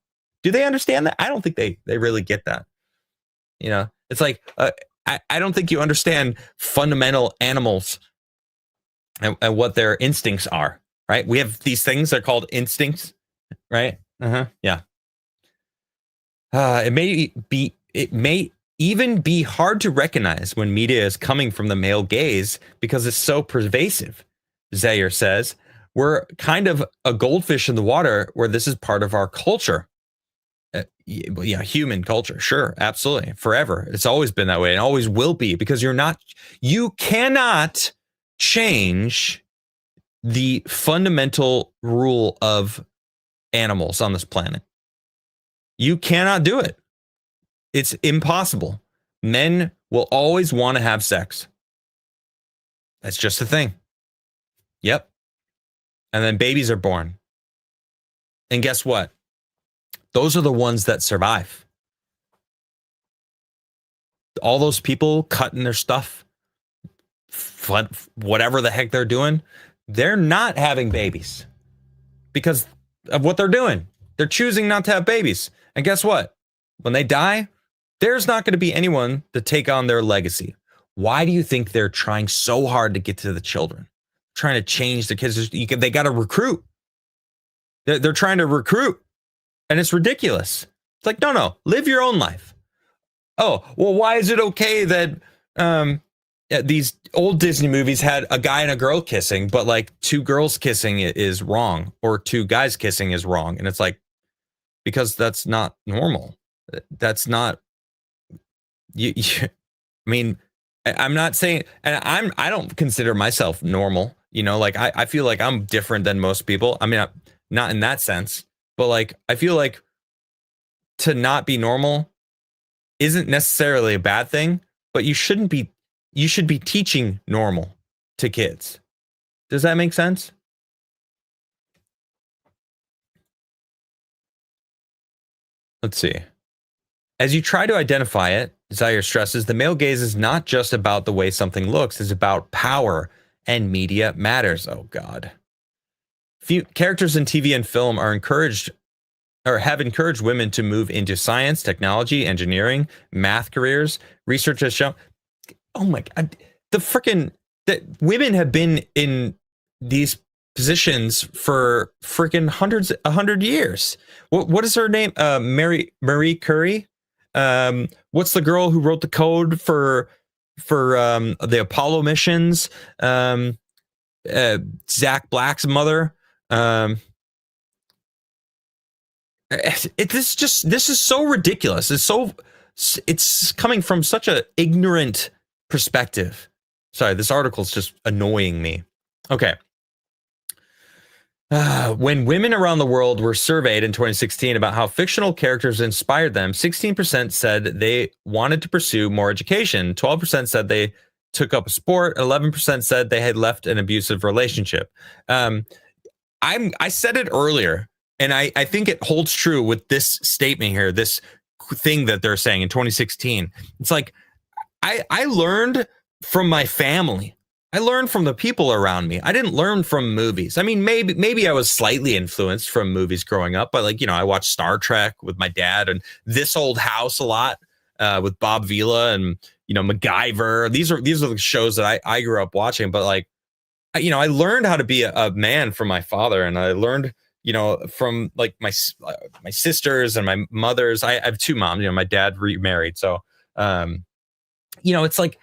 Do they understand that? I don't think they really get that. You know, it's like, I don't think you understand fundamental animals and what their instincts are, right? We have these things that are called instincts, right? Yeah. It may even be hard to recognize when media is coming from the male gaze because it's so pervasive. Zaire says, we're kind of a goldfish in the water where this is part of our culture. Yeah, human culture. Sure, absolutely. Forever. It's always been that way and always will be, because you cannot change the fundamental rule of animals on this planet. You cannot do it. It's impossible. Men will always want to have sex. That's just the thing. Yep. And then babies are born. And guess what? Those are the ones that survive. All those people cutting their stuff, whatever the heck they're doing, they're not having babies because of what they're doing. They're choosing not to have babies. And guess what? When they die, there's not going to be anyone to take on their legacy. Why do you think they're trying so hard to get to the children? Trying to change the kids. They got to recruit. They're trying to recruit. And it's ridiculous. It's like, no, live your own life. Oh, well, why is it okay that these old Disney movies had a guy and a girl kissing, but like two girls kissing is wrong, or two guys kissing is wrong? And it's like, because that's not normal. That's not, I mean, I'm not saying, and I don't consider myself normal, you know, like I feel like I'm different than most people. I mean, not in that sense. But like, I feel like to not be normal isn't necessarily a bad thing, but you should be teaching normal to kids. Does that make sense? Let's see. As you try to identify it, Zaire stresses, the male gaze is not just about the way something looks, it's about power, and media matters. Oh God. Few characters in TV and film are encouraged or have encouraged women to move into science, technology, engineering, math careers. Research has shown, oh my God, that women have been in these positions for freaking 100 years. What is her name? Marie Curie. What's the girl who wrote the code for the Apollo missions? Zach Black's mother. This is so ridiculous. It's coming from such an ignorant perspective. Sorry, this article is just annoying me. Okay. When women around the world were surveyed in 2016 about how fictional characters inspired them, 16% said they wanted to pursue more education, 12% said they took up a sport, 11% said they had left an abusive relationship. I said it earlier, and I think it holds true with this statement here, this thing that they're saying in 2016. It's like, I learned from my family. I learned from the people around me. I didn't learn from movies. I mean, maybe I was slightly influenced from movies growing up, but like, I watched Star Trek with my dad and This Old House a lot with Bob Vila and, MacGyver. These are the shows that I grew up watching, but like, I learned how to be a man from my father, and I learned, from like my sisters and my mothers. I have two moms. My dad remarried, so it's like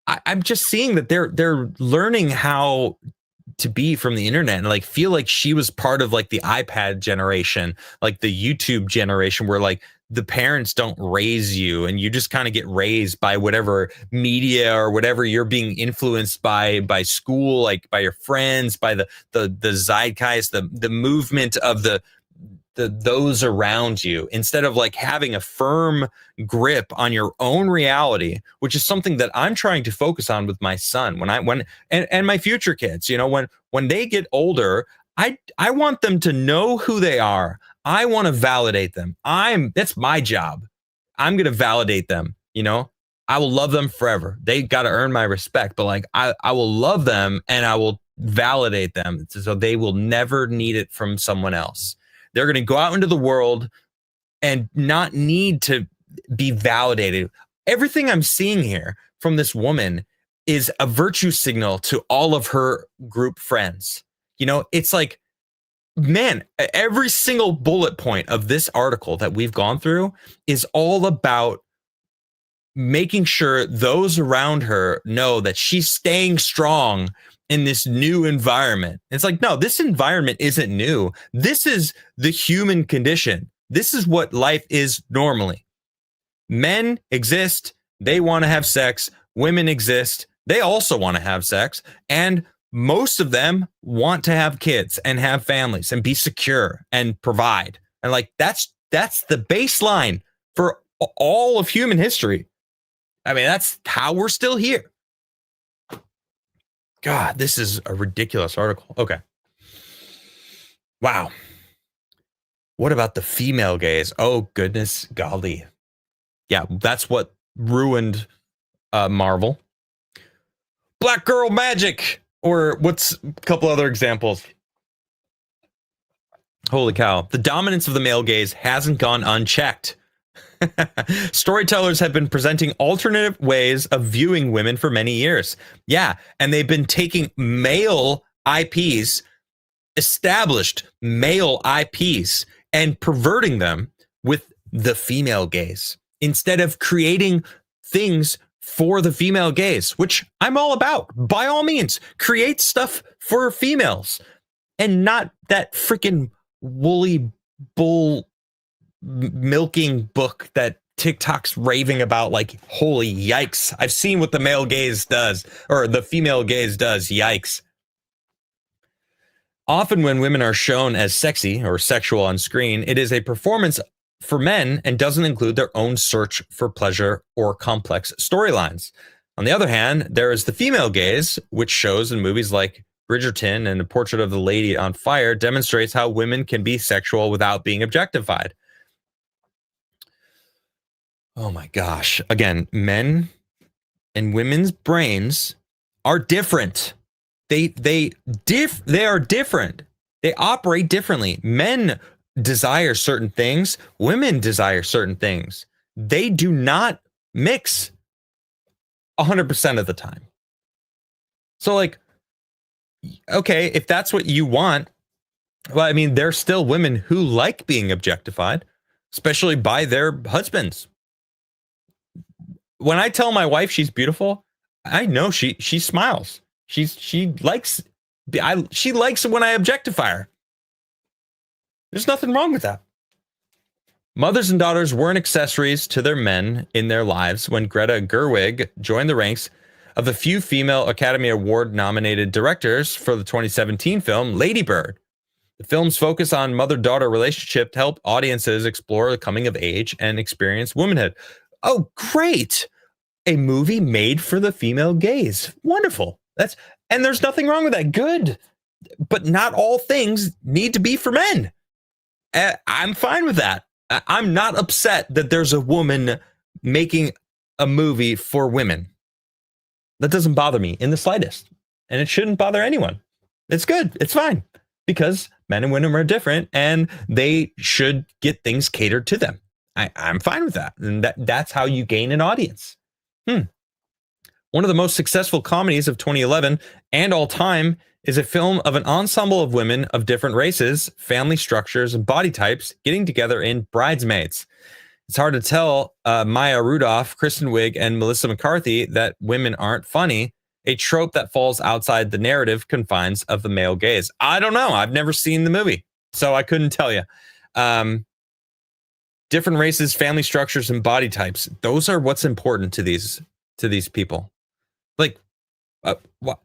I'm just seeing that they're learning how to be from the internet, and like feel like she was part of like the iPad generation, like the YouTube generation, where like the parents don't raise you and you just kind of get raised by whatever media or whatever you're being influenced by school, like by your friends, by the zeitgeist, the movement of those around you, instead of like having a firm grip on your own reality, which is something that I'm trying to focus on with my son and my future kids. When they get older, I want them to know who they are. I want to validate them. That's my job. I'm going to validate them. I will love them forever. They got to earn my respect, but like, I will love them and I will validate them so they will never need it from someone else. They're going to go out into the world and not need to be validated. Everything I'm seeing here from this woman is a virtue signal to all of her group friends. It's like, man, every single bullet point of this article that we've gone through is all about making sure those around her know that she's staying strong in this new environment. It's like, no, this environment isn't new. This is the human condition. This is what life is normally. Men exist. They want to have sex. Women exist. They also want to have sex. And most of them want to have kids and have families and be secure and provide. And like, that's the baseline for all of human history. I mean, that's how we're still here. God, this is a ridiculous article. Okay. Wow. What about the female gaze? Oh, goodness golly. Yeah, that's what ruined Marvel. Black girl magic. Or what's a couple other examples? Holy cow. The dominance of the male gaze hasn't gone unchecked. Storytellers have been presenting alternative ways of viewing women for many years. Yeah, and they've been taking male IPs, established male IPs, and perverting them with the female gaze instead of creating things for the female gaze, which I'm all about. By all means, create stuff for females and not that freaking woolly bull milking book that TikTok's raving about. Like, holy yikes. I've seen what the male gaze does, or the female gaze does. Yikes. Often when women are shown as sexy or sexual on screen, it is a performance for men and doesn't include their own search for pleasure or complex storylines. On the other hand, there is the female gaze, which shows in movies like Bridgerton and A Portrait of the Lady on Fire demonstrates how women can be sexual without being objectified. Oh my gosh. Again, men and women's brains are different. They are different. They operate differently. Men desire certain things. Women desire certain things. They do not mix 100% of the time. So like, okay, if that's what you want, well, I mean, there's still women who like being objectified, especially by their husbands. When I tell my wife she's beautiful, I know she smiles. She likes when I objectify her. There's nothing wrong with that. Mothers and daughters weren't accessories to their men in their lives when Greta Gerwig joined the ranks of the few female Academy Award nominated directors for the 2017 film Lady Bird. The film's focus on mother-daughter relationship to help audiences explore the coming of age and experience womanhood. Oh, great. A movie made for the female gaze. Wonderful. And there's nothing wrong with that. Good. But not all things need to be for men. I'm fine with that. I'm not upset that there's a woman making a movie for women. That doesn't bother me in the slightest. And it shouldn't bother anyone. It's good. It's fine. Because men and women are different and they should get things catered to them. I'm fine with that. And that's how you gain an audience. One of the most successful comedies of 2011 and all time is a film of an ensemble of women of different races, family structures, and body types getting together in Bridesmaids. It's hard to tell Maya Rudolph, Kristen Wiig, and Melissa McCarthy that women aren't funny, a trope that falls outside the narrative confines of the male gaze. I don't know. I've never seen the movie, so I couldn't tell you. Different races, family structures, and body types. Those are what's important to these people. Like, what?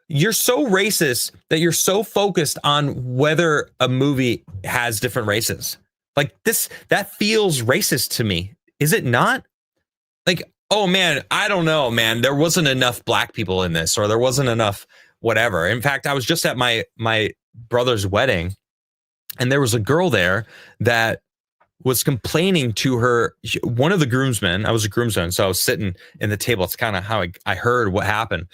You're so racist that you're so focused on whether a movie has different races. Like that feels racist to me. Is it not? Like, oh man, I don't know, man. There wasn't enough black people in this, or there wasn't enough whatever. In fact, I was just at my brother's wedding, and there was a girl there that was complaining to one of the groomsmen. I was a groomsman, so I was sitting in the table. It's kind of how I heard what happened.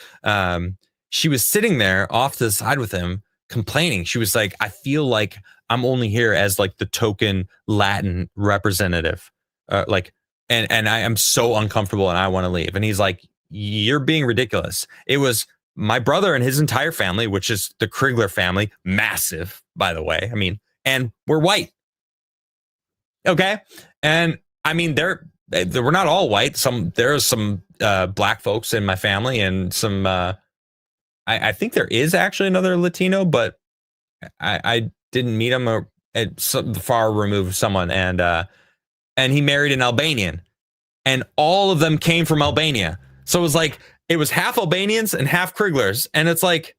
She was sitting there off to the side with him, complaining. She was like, I feel like I'm only here as like the token Latin representative. And I am so uncomfortable and I want to leave. And he's like, you're being ridiculous. It was my brother and his entire family, which is the Krigler family, massive, by the way. I mean, and we're white. Okay. And I mean, we're not all white. There's some black folks in my family and some, I think there is actually another Latino, but I didn't meet him at some far removed someone. And he married an Albanian, and all of them came from Albania. So it was half Albanians and half Kriglers. And it's like,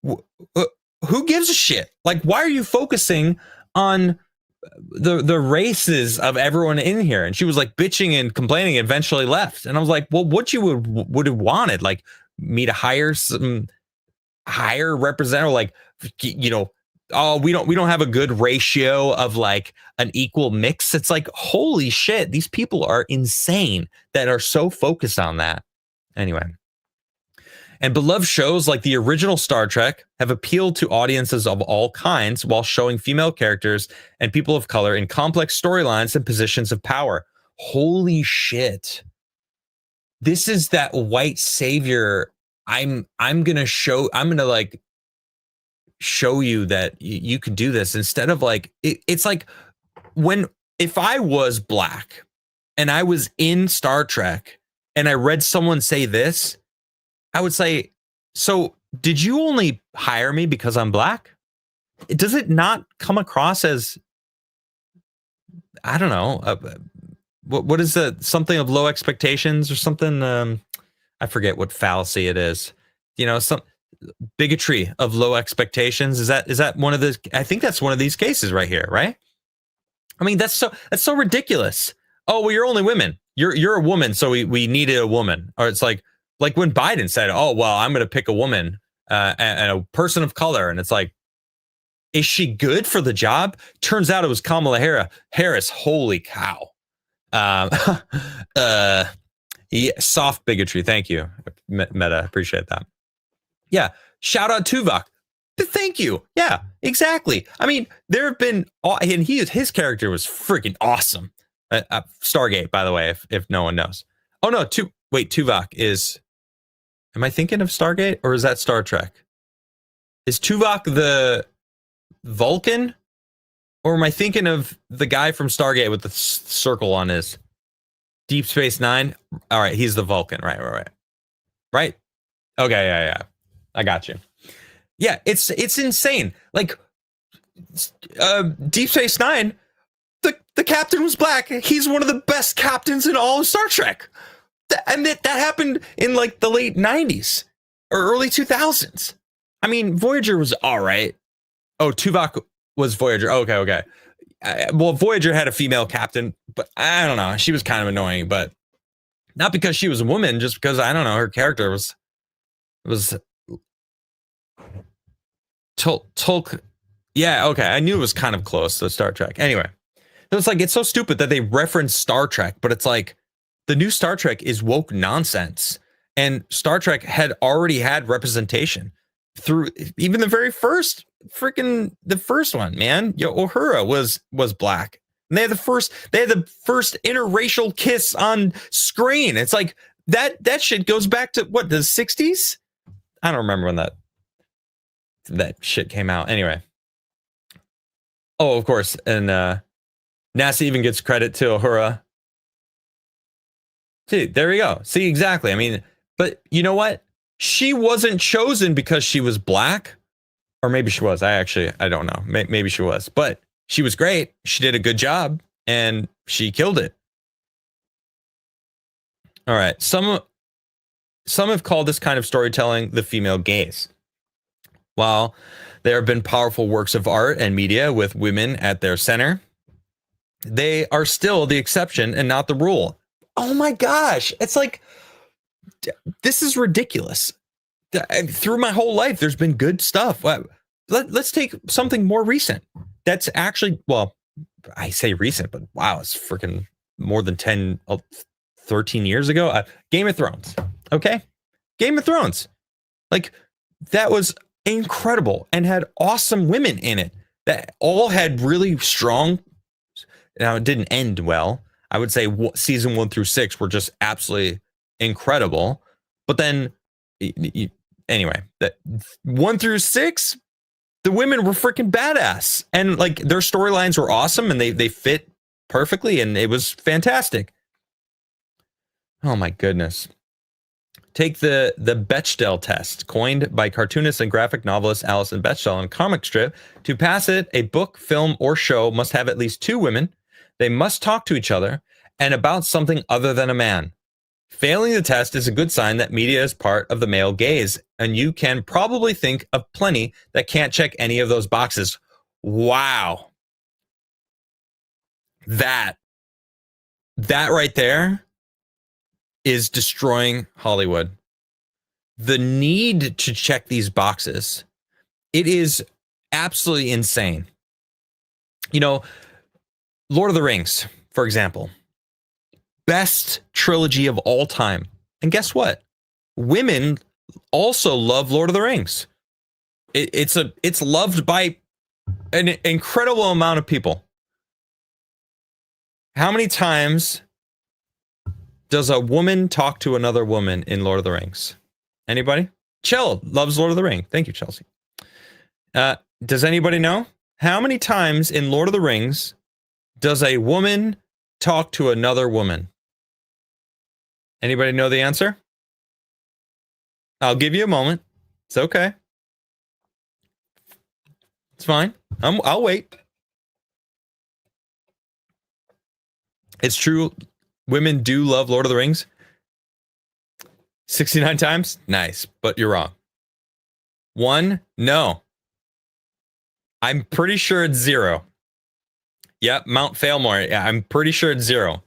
who gives a shit? Like, why are you focusing on the races of everyone in here? And she was like bitching and complaining, eventually left. And I was like, well, what you would have wanted, like me to hire some higher representative, like, oh, we don't have a good ratio of like an equal mix. It's like, holy shit, these people are insane that are so focused on that. Anyway. And beloved shows like the original Star Trek have appealed to audiences of all kinds while showing female characters and people of color in complex storylines and positions of power. Holy shit. This is that white savior. I'm gonna like show you that you can do this, instead of like it's like if I was black and I was in Star Trek and I read someone say this, I would say, so did you only hire me because I'm black? Does it not come across as, I don't know, what is something of low expectations or something? I forget what fallacy it is. Some bigotry of low expectations. Is that one of the? I think that's one of these cases right here, right? I mean, that's so ridiculous. Oh, well, you're only women. You're a woman, so we needed a woman. Or it's like when Biden said, oh, well, I'm going to pick a woman and a person of color. And it's like, is she good for the job? Turns out it was Kamala Harris. Holy cow. Yeah, soft bigotry. Thank you, Meta. Appreciate that. Yeah. Shout out Tuvok. Thank you. Yeah, exactly. I mean, there have been, and his character was freaking awesome. Stargate, by the way, if no one knows. Oh no, Tuvok is. Am I thinking of Stargate, or is that Star Trek? Is Tuvok the Vulcan, or am I thinking of the guy from Stargate with the circle on his Deep Space Nine? All right, he's the Vulcan. Right. Okay, yeah. I got you. Yeah, it's insane. Like Deep Space Nine, the captain was black. He's one of the best captains in all of Star Trek. And that happened in like the late 90s or early 2000s. I mean, Voyager was all right. Oh, Tuvok Was Voyager. Okay. Well, Voyager had a female captain, but I don't know. She was kind of annoying, but not because she was a woman, just because I don't know. Her character was Tolk. Yeah, okay. I knew it was kind of close to Star Trek. Anyway, it's like it's so stupid that they reference Star Trek, but it's like the new Star Trek is woke nonsense, and Star Trek had already had representation through even the very first the first one. Man, Uhura was black. And they had the first interracial kiss on screen. It's like that shit goes back to what, the 60s? I don't remember when that shit came out. Anyway. Oh, of course. And NASA even gets credit to Uhura. See, there we go. See, exactly. I mean, but you know what? She wasn't chosen because she was black. Or maybe she was. I don't know. Maybe she was. But she was great. She did a good job. And she killed it. All right. Some have called this kind of storytelling the female gaze. While there have been powerful works of art and media with women at their center, they are still the exception and not the rule. Oh my gosh. It's like, this is ridiculous. Through my whole life, there's been good stuff. Let's take something more recent. That's actually, well, I say recent, but wow, it's freaking more than 10, 13 years ago. Game of Thrones. Okay. Game of Thrones. Like, that was incredible and had awesome women in it that all had really strong. Now, it didn't end well. I would say season 1 through 6 were just absolutely incredible. But then, anyway, that 1 through 6, the women were freaking badass, and like their storylines were awesome, and they fit perfectly, and it was fantastic. Oh my goodness. Take the Bechdel test, coined by cartoonist and graphic novelist Alison Bechdel in comic strip. To pass it, a book, film, or show must have at least 2 women. They must talk to each other and about something other than a man. Failing the test is a good sign that media is part of the male gaze, and you can probably think of plenty that can't check any of those boxes. Wow. That right there is destroying Hollywood. The need to check these boxes, it is absolutely insane. You know, Lord of the Rings, for example, best trilogy of all time. And guess what? Women also love Lord of the Rings. It's loved by an incredible amount of people. How many times does a woman talk to another woman in Lord of the Rings? Anybody? Chell loves Lord of the Ring. Thank you, Chelsea. Does anybody know? How many times in Lord of the Rings does a woman talk to another woman? Anybody know the answer? I'll give you a moment. It's okay. It's fine. I'll wait. It's true. Women do love Lord of the Rings. 69 times? Nice, but you're wrong. 1? No. I'm pretty sure it's 0. Yep, Mount Failmore. Yeah, I'm pretty sure it's 0.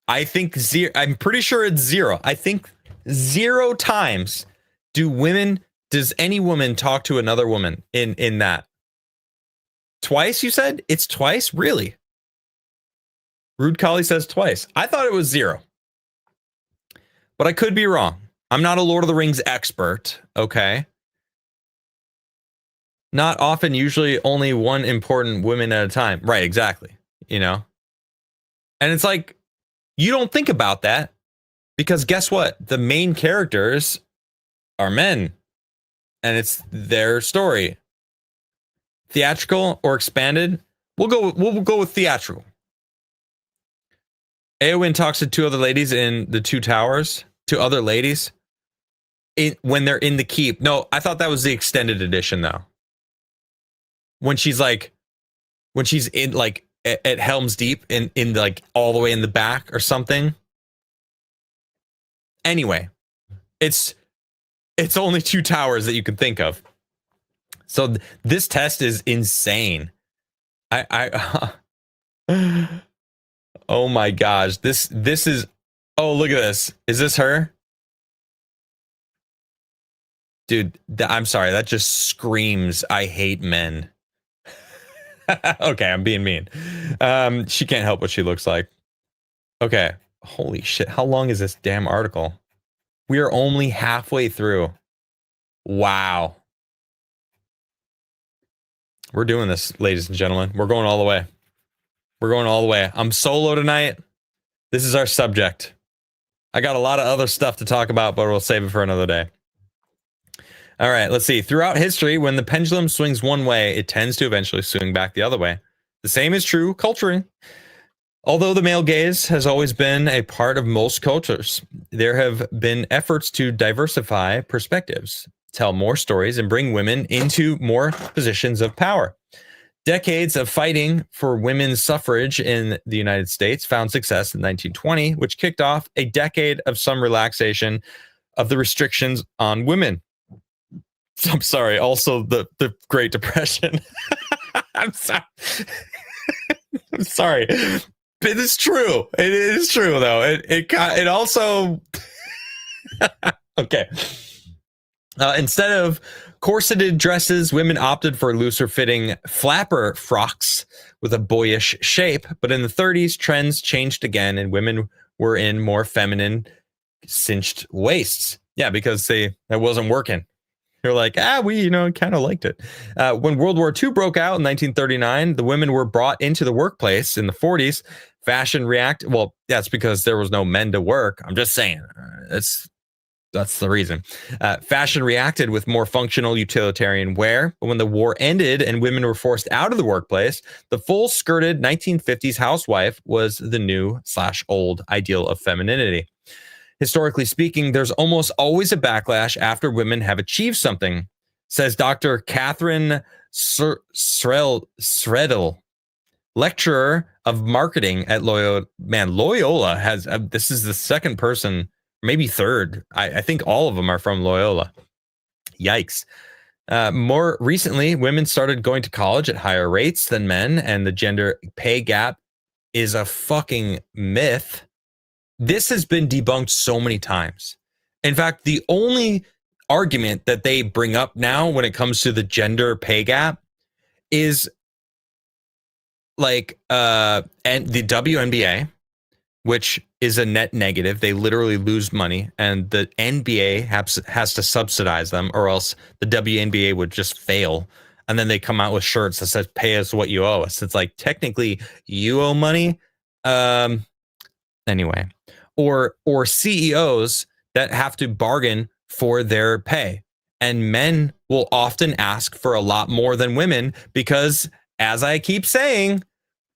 I think 0. I'm pretty sure it's 0. I think 0 times does any woman talk to another woman in that. Twice, you said? It's twice? Really? Rude Collie says twice. I thought it was 0. But I could be wrong. I'm not a Lord of the Rings expert, okay? Not often, usually only one important woman at a time. Right, exactly. You know? And it's like, you don't think about that because guess what? The main characters are men. And it's their story. Theatrical or expanded? We'll go with theatrical. Eowyn talks to 2 other ladies in the 2 towers. 2 other ladies. When they're in the keep. No, I thought that was the extended edition though. When she's in like at Helm's Deep in like all the way in the back or something. Anyway, it's only 2 towers that you can think of. So this test is insane. Oh my gosh. This is, oh, look at this. Is this her? Dude, I'm sorry. That just screams, I hate men. Okay, I'm being mean. She can't help what she looks like. Okay. Holy shit. How long is this damn article? We are only halfway through. Wow. We're doing this, ladies and gentlemen. We're going all the way. We're going all the way. I'm solo tonight. This is our subject. I got a lot of other stuff to talk about, but we'll save it for another day. All right, let's see. Throughout history, when the pendulum swings one way, it tends to eventually swing back the other way. The same is true culturally. Although the male gaze has always been a part of most cultures, there have been efforts to diversify perspectives, tell more stories, and bring women into more positions of power. Decades of fighting for women's suffrage in the United States found success in 1920, which kicked off a decade of some relaxation of the restrictions on women. I'm sorry, also the Great Depression. I'm sorry. I'm sorry. It is true. It is true, though. It also okay. Instead of corseted dresses, women opted for looser fitting flapper frocks with a boyish shape. But in the 30s, trends changed again, and women were in more feminine cinched waists. Yeah, because that wasn't working. They're like, we, kind of liked it. When World War II broke out in 1939, the women were brought into the workplace in the 40s. Fashion react. Well, that's because there was no men to work. I'm just saying. That's the reason. Fashion reacted with more functional utilitarian wear. But when the war ended and women were forced out of the workplace, the full-skirted 1950s housewife was the new/old ideal of femininity. Historically speaking, there's almost always a backlash after women have achieved something, says Dr. Catherine Sredel, lecturer of marketing at Loyola. Man, Loyola has, this is the second person, maybe third. I think all of them are from Loyola. Yikes. More recently, women started going to college at higher rates than men, and the gender pay gap is a fucking myth. This has been debunked so many times. In fact, the only argument that they bring up now when it comes to the gender pay gap is like and the WNBA, which is a net negative. They literally lose money, and the NBA has to subsidize them, or else the WNBA would just fail. And then they come out with shirts that says "Pay us what you owe us." It's like technically you owe money. Anyway, or CEOs that have to bargain for their pay, and men will often ask for a lot more than women because, as I keep saying,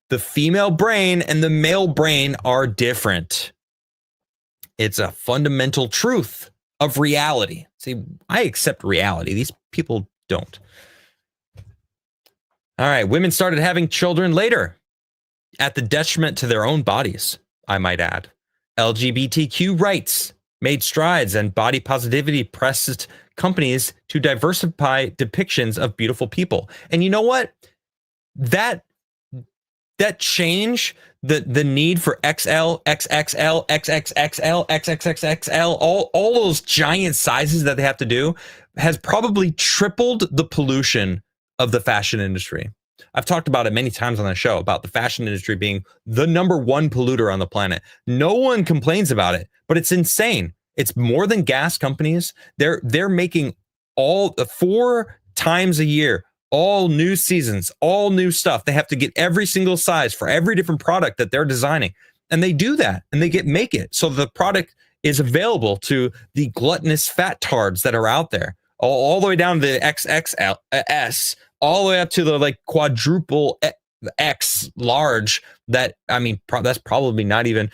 the female brain and the male brain are different. It's a fundamental truth of reality. See, I accept reality. These people don't. All right, women started having children later, at the detriment to their own bodies, I might add. LGBTQ rights made strides, and body positivity pressed companies to diversify depictions of beautiful people. And you know what? That change, the need for XL, XXL, XXXL, XXXXL, all those giant sizes that they have to do has probably tripled the pollution of the fashion industry. I've talked about it many times on the show about the fashion industry being the number one polluter on the planet. No one complains about it, but it's insane. It's more than gas companies. They're making all 4 times a year, all new seasons, all new stuff. They have to get every single size for every different product that they're designing. And they do that, and they make it so the product is available to the gluttonous fat tards that are out there, all the way down to the XXS, all the way up to the like quadruple X large. That, I mean, that's probably not even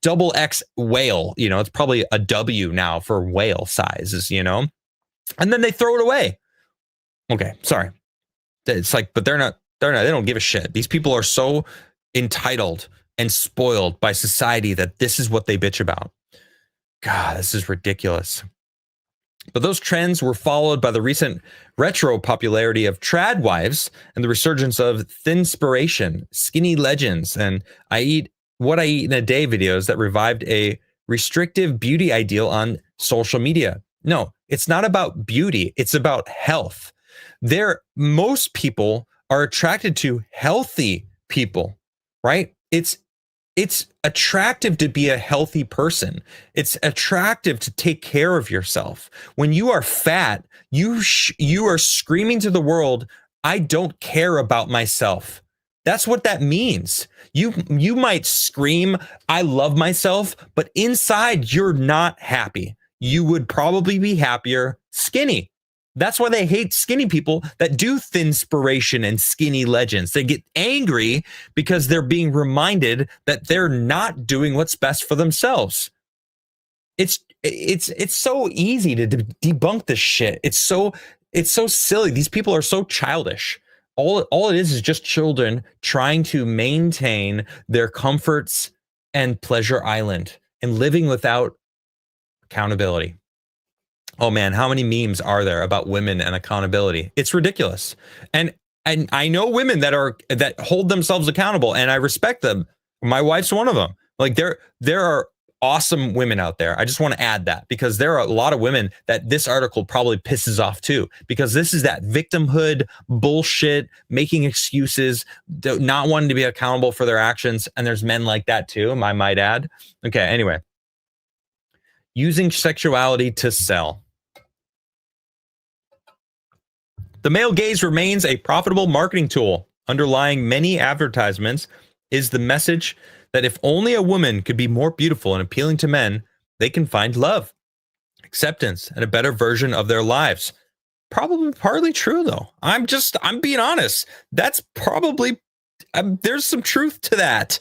double X whale. It's probably a W now for whale sizes. And then they throw it away. Okay, sorry. It's like, but they don't give a shit. These people are so entitled and spoiled by society that this is what they bitch about. God, this is ridiculous. But those trends were followed by the recent retro popularity of trad wives and the resurgence of thinspiration, skinny legends, and I eat what I eat in a day videos that revived a restrictive beauty ideal on social media. No, it's not about beauty. It's about health. Most people are attracted to healthy people, right? It's attractive to be a healthy person. It's attractive to take care of yourself. When you are fat, you are screaming to the world, I don't care about myself. That's what that means. You might scream, I love myself, but inside you're not happy. You would probably be happier skinny. That's why they hate skinny people that do thinspiration and skinny legends. They get angry because they're being reminded that they're not doing what's best for themselves. It's so easy to debunk this shit. It's so silly. These people are so childish. All it is just children trying to maintain their comforts and pleasure island and living without accountability. Oh man, how many memes are there about women and accountability? It's ridiculous. And I know women that hold themselves accountable, and I respect them. My wife's one of them. Like there are awesome women out there. I just want to add that because there are a lot of women that this article probably pisses off too, because this is that victimhood bullshit, making excuses, not wanting to be accountable for their actions. And there's men like that too, I might add. Okay, anyway. Using sexuality to sell. The male gaze remains a profitable marketing tool. Underlying many advertisements is the message that if only a woman could be more beautiful and appealing to men, they can find love, acceptance, and a better version of their lives. Probably partly true, though. I'm being honest. That's probably, there's some truth to that.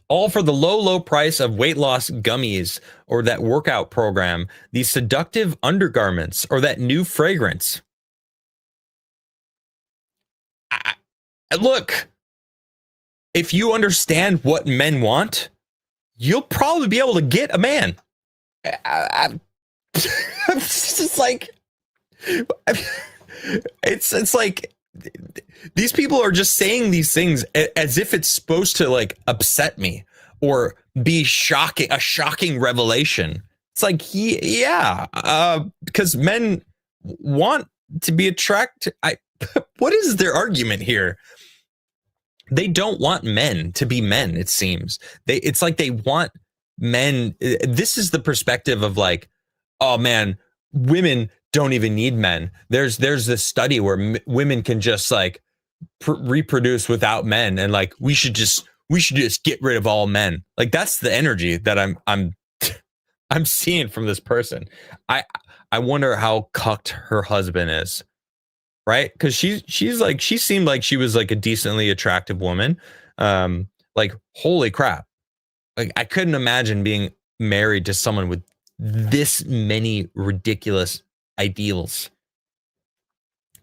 All for the low price of weight loss gummies or that workout program, these seductive undergarments or that new fragrance. Look, if you understand what men want, you'll probably be able to get a man. I'm just like, it's like these people are just saying these things as if it's supposed to like upset me or be a shocking revelation. It's like, because men want to be attracted. What is their argument here? They don't want men to be men, it seems. It's like they want men. This is the perspective of like, oh man, women don't even need men. There's this study where women can just like reproduce without men, and like we should just get rid of all men. Like that's the energy that I'm seeing from this person. I wonder how cucked her husband is. Right? Because she seemed like she was like a decently attractive woman. Like, holy crap. Like, I couldn't imagine being married to someone with this many ridiculous ideals.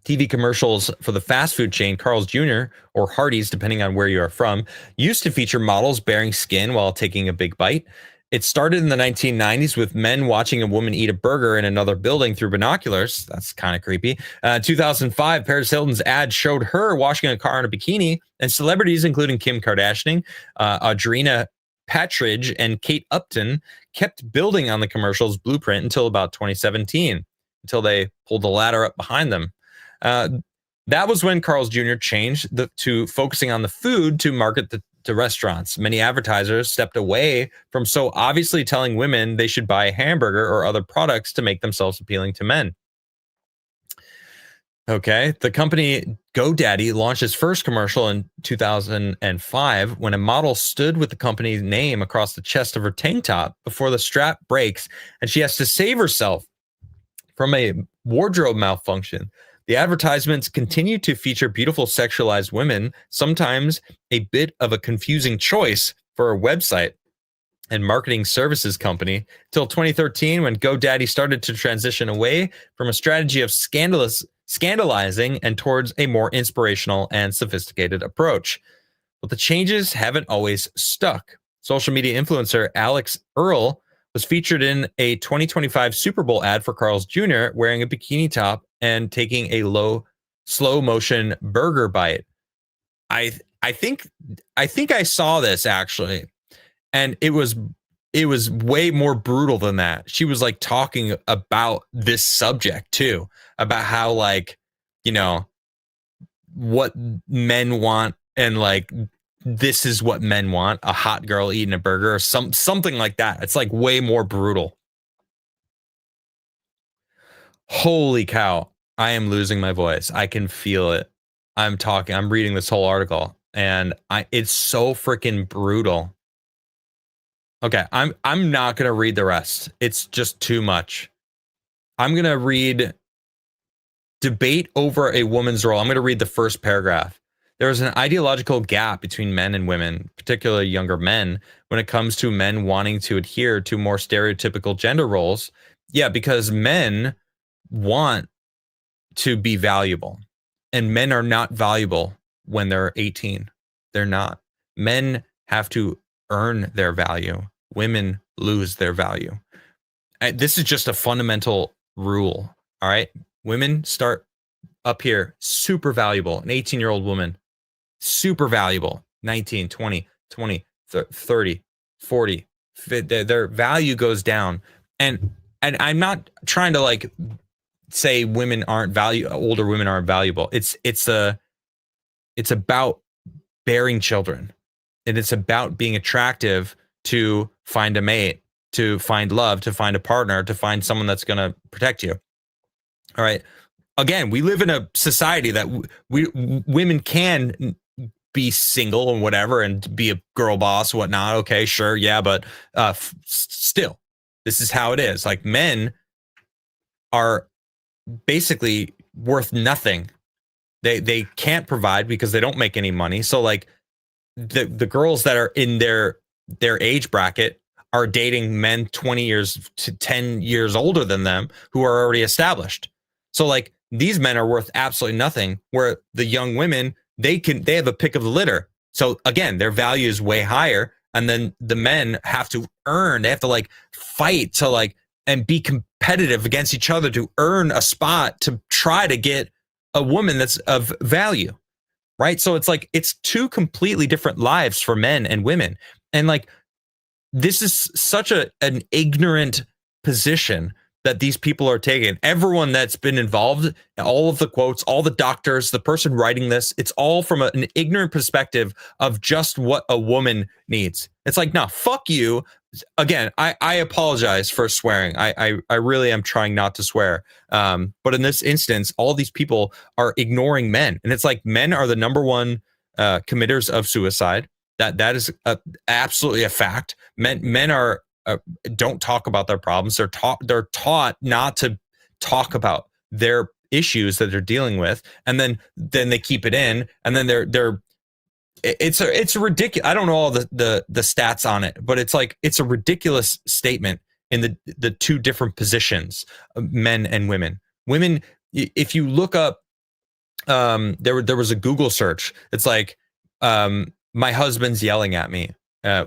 TV commercials for the fast food chain Carl's Jr. or Hardee's, depending on where you are from, used to feature models bearing skin while taking a big bite. It started in the 1990s with men watching a woman eat a burger in another building through binoculars. That's kind of creepy. 2005, Paris Hilton's ad showed her washing a car in a bikini, and celebrities including Kim Kardashian, Audrina Patridge, and Kate Upton kept building on the commercial's blueprint until about 2017, until they pulled the ladder up behind them. That was when Carl's Jr. changed to focusing on the food to market to restaurants. Many advertisers stepped away from so obviously telling women they should buy a hamburger or other products to make themselves appealing to men. Okay, the company GoDaddy launched its first commercial in 2005 when a model stood with the company's name across the chest of her tank top before the strap breaks and she has to save herself from a wardrobe malfunction. The advertisements continue to feature beautiful sexualized women, sometimes a bit of a confusing choice for a website and marketing services company, till 2013 when GoDaddy started to transition away from a strategy of scandalizing and towards a more inspirational and sophisticated approach. But the changes haven't always stuck. Social media influencer Alex Earle was featured in a 2025 Super Bowl ad for Carl's Jr. wearing a bikini top and taking a slow motion burger bite. I think I saw this actually, and it was way more brutal than that. She was like talking about this subject too, about how like, you know, what men want, and like this is what men want, a hot girl eating a burger or something like that. It's like way more brutal. Holy cow, I am losing my voice. I can feel it. I'm reading this whole article, and it's so freaking brutal. Okay, I'm not going to read the rest. It's just too much. I'm going to read debate over a woman's role. I'm going to read the first paragraph. There is an ideological gap between men and women, particularly younger men, when it comes to men wanting to adhere to more stereotypical gender roles. Yeah, because men want to be valuable, and men are not valuable when they're 18. They're not. Men have to earn their value. Women lose their value. This is just a fundamental rule. All right. Women start up here, super valuable. An 18-year-old woman, super valuable. 19, 20, 30, 40. Their value goes down. And I'm not trying to like say women aren't older women aren't valuable. It's about bearing children, and it's about being attractive to find a mate, to find love, to find a partner, to find someone that's going to protect you. All right. Again, we live in a society that women can be single and whatever and be a girl boss, whatnot. Okay, sure. Yeah. But still, this is how it is. Like, men are basically worth nothing. They can't provide because they don't make any money. So like the girls that are in their age bracket are dating men 20 years to 10 years older than them who are already established. So like these men are worth absolutely nothing, where the young women, they have a pick of the litter. So again, their value is way higher. And then the men have to earn, they have to like fight to like, and be competitive against each other to earn a spot to try to get a woman that's of value. Right. So it's like, it's two completely different lives for men and women. And like, this is such an ignorant position that these people are taking. Everyone that's been involved, all of the quotes, all the doctors, the person writing this, it's all from an ignorant perspective of just what a woman needs. It's like, no, fuck you. Again, I apologize for swearing. I really am trying not to swear. But in this instance, all these people are ignoring men. And it's like, men are the number one committers of suicide. That is absolutely a fact. Men are don't talk about their problems. They're taught not to talk about their issues that they're dealing with, and then they keep it in, and then it's a ridiculous. I don't know all the stats on it, but it's like, it's a ridiculous statement in the two different positions, men and women. Women, if you look up, there was a Google search. It's like, my husband's yelling at me.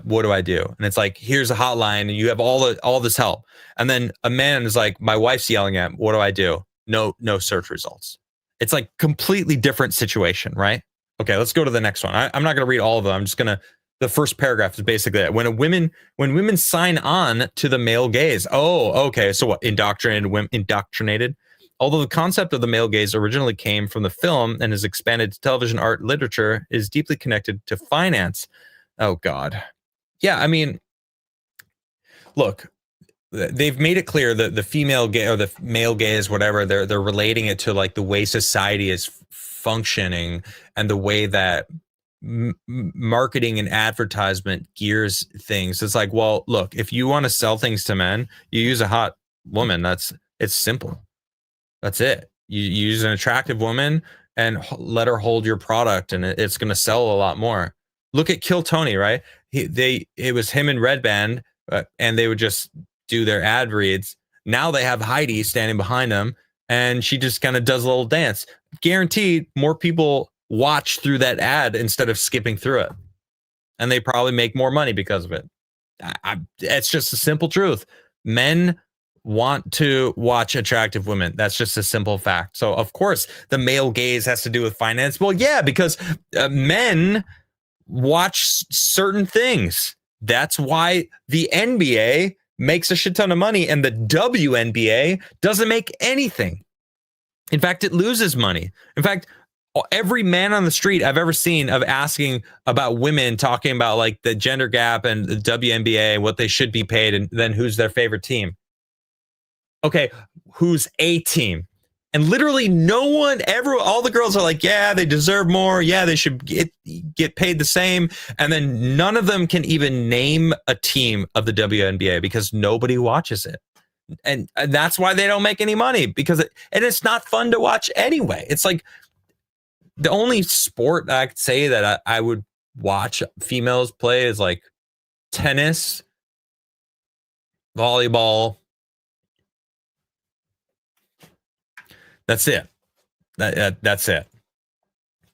What do I do? And it's like, here's a hotline, and you have all this help. And then a man is like, my wife's yelling at me. What do I do? No search results. It's like completely different situation, right? Okay, let's go to the next one. I'm not going to read all of them. I'm just going to, the first paragraph is basically that. When women sign on to the male gaze. Oh, okay. So what? Indoctrinated. Although the concept of the male gaze originally came from the film and has expanded to television, art, literature, is deeply connected to finance. Oh God. Yeah, I mean, look, they've made it clear that the female gaze or the male gaze, whatever, they're relating it to like the way society is functioning and the way that marketing and advertisement gears things. It's like, well, look, if you want to sell things to men, you use a hot woman. It's simple. That's it. You use an attractive woman and let her hold your product, and it's going to sell a lot more. Look at Kill Tony, right? It was him and Red Band, and they would just do their ad reads. Now they have Heidi standing behind them, and she just kind of does a little dance. Guaranteed, more people watch through that ad instead of skipping through it, and they probably make more money because of it. It's just a simple truth. Men want to watch attractive women. That's just a simple fact. So, of course, the male gaze has to do with finance. Well, yeah, because men watch certain things. That's why the NBA makes a shit ton of money and the WNBA doesn't make anything. In fact, it loses money. In fact, every man on the street I've ever seen of asking about women, talking about like the gender gap and the WNBA, what they should be paid, and then who's their favorite team. Okay, who's a team? And literally no one ever, all the girls are like, yeah, they deserve more. Yeah, they should get paid the same. And then none of them can even name a team of the WNBA because nobody watches it. And that's why they don't make any money, because it's not fun to watch anyway. It's like the only sport I could say that I would watch females play is like tennis, volleyball. That's it. That's it.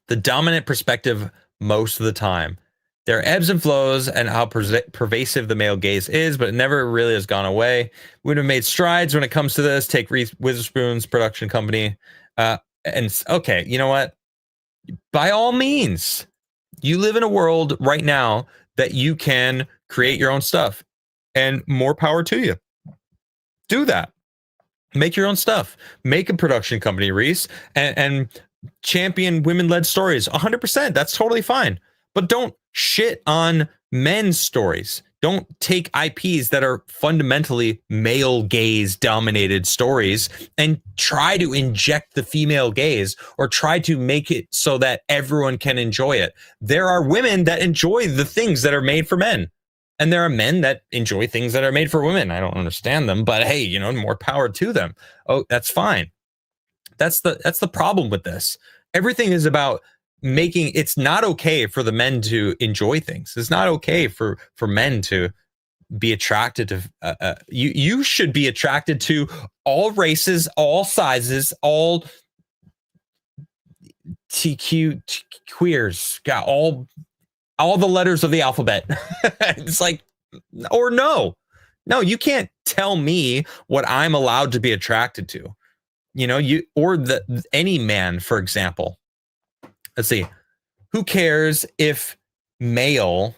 The dominant perspective most of the time. There are ebbs and flows and how pervasive the male gaze is, but it never really has gone away. We've made strides when it comes to this. Take Witherspoon's production company. And okay, you know what? By all means, you live in a world right now that you can create your own stuff, and more power to you. Do that. Make your own stuff. Make a production company, Reese, and champion women-led stories. 100%. That's totally fine. But don't shit on men's stories. Don't take IPs that are fundamentally male gaze dominated stories and try to inject the female gaze or try to make it so that everyone can enjoy it. There are women that enjoy the things that are made for men. And there are men that enjoy things that are made for women. I don't understand them, but hey, you know, more power to them. Oh, that's fine. That's the problem with this. Everything is about making it's not okay for the men to enjoy things. It's not okay for men to be attracted to you should be attracted to all races, all sizes, all TQ queers, got all the letters of the alphabet. It's like, or no, you can't tell me what I'm allowed to be attracted to. You know, any man, for example. Let's see. Who cares if male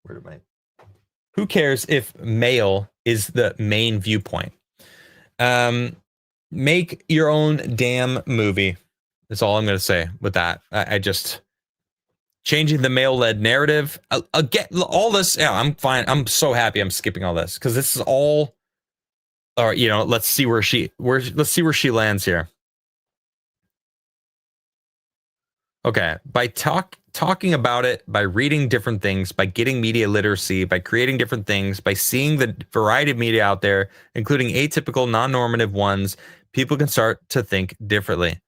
is the main viewpoint? Make your own damn movie. That's all I'm going to say with that. I just changing the male-led narrative. Again, all this. Yeah, I'm fine. I'm so happy I'm skipping all this because this is all right. You know, let's see where she lands here. Okay, by talking about it, by reading different things, by getting media literacy, by creating different things, by seeing the variety of media out there, including atypical, non-normative ones, people can start to think differently.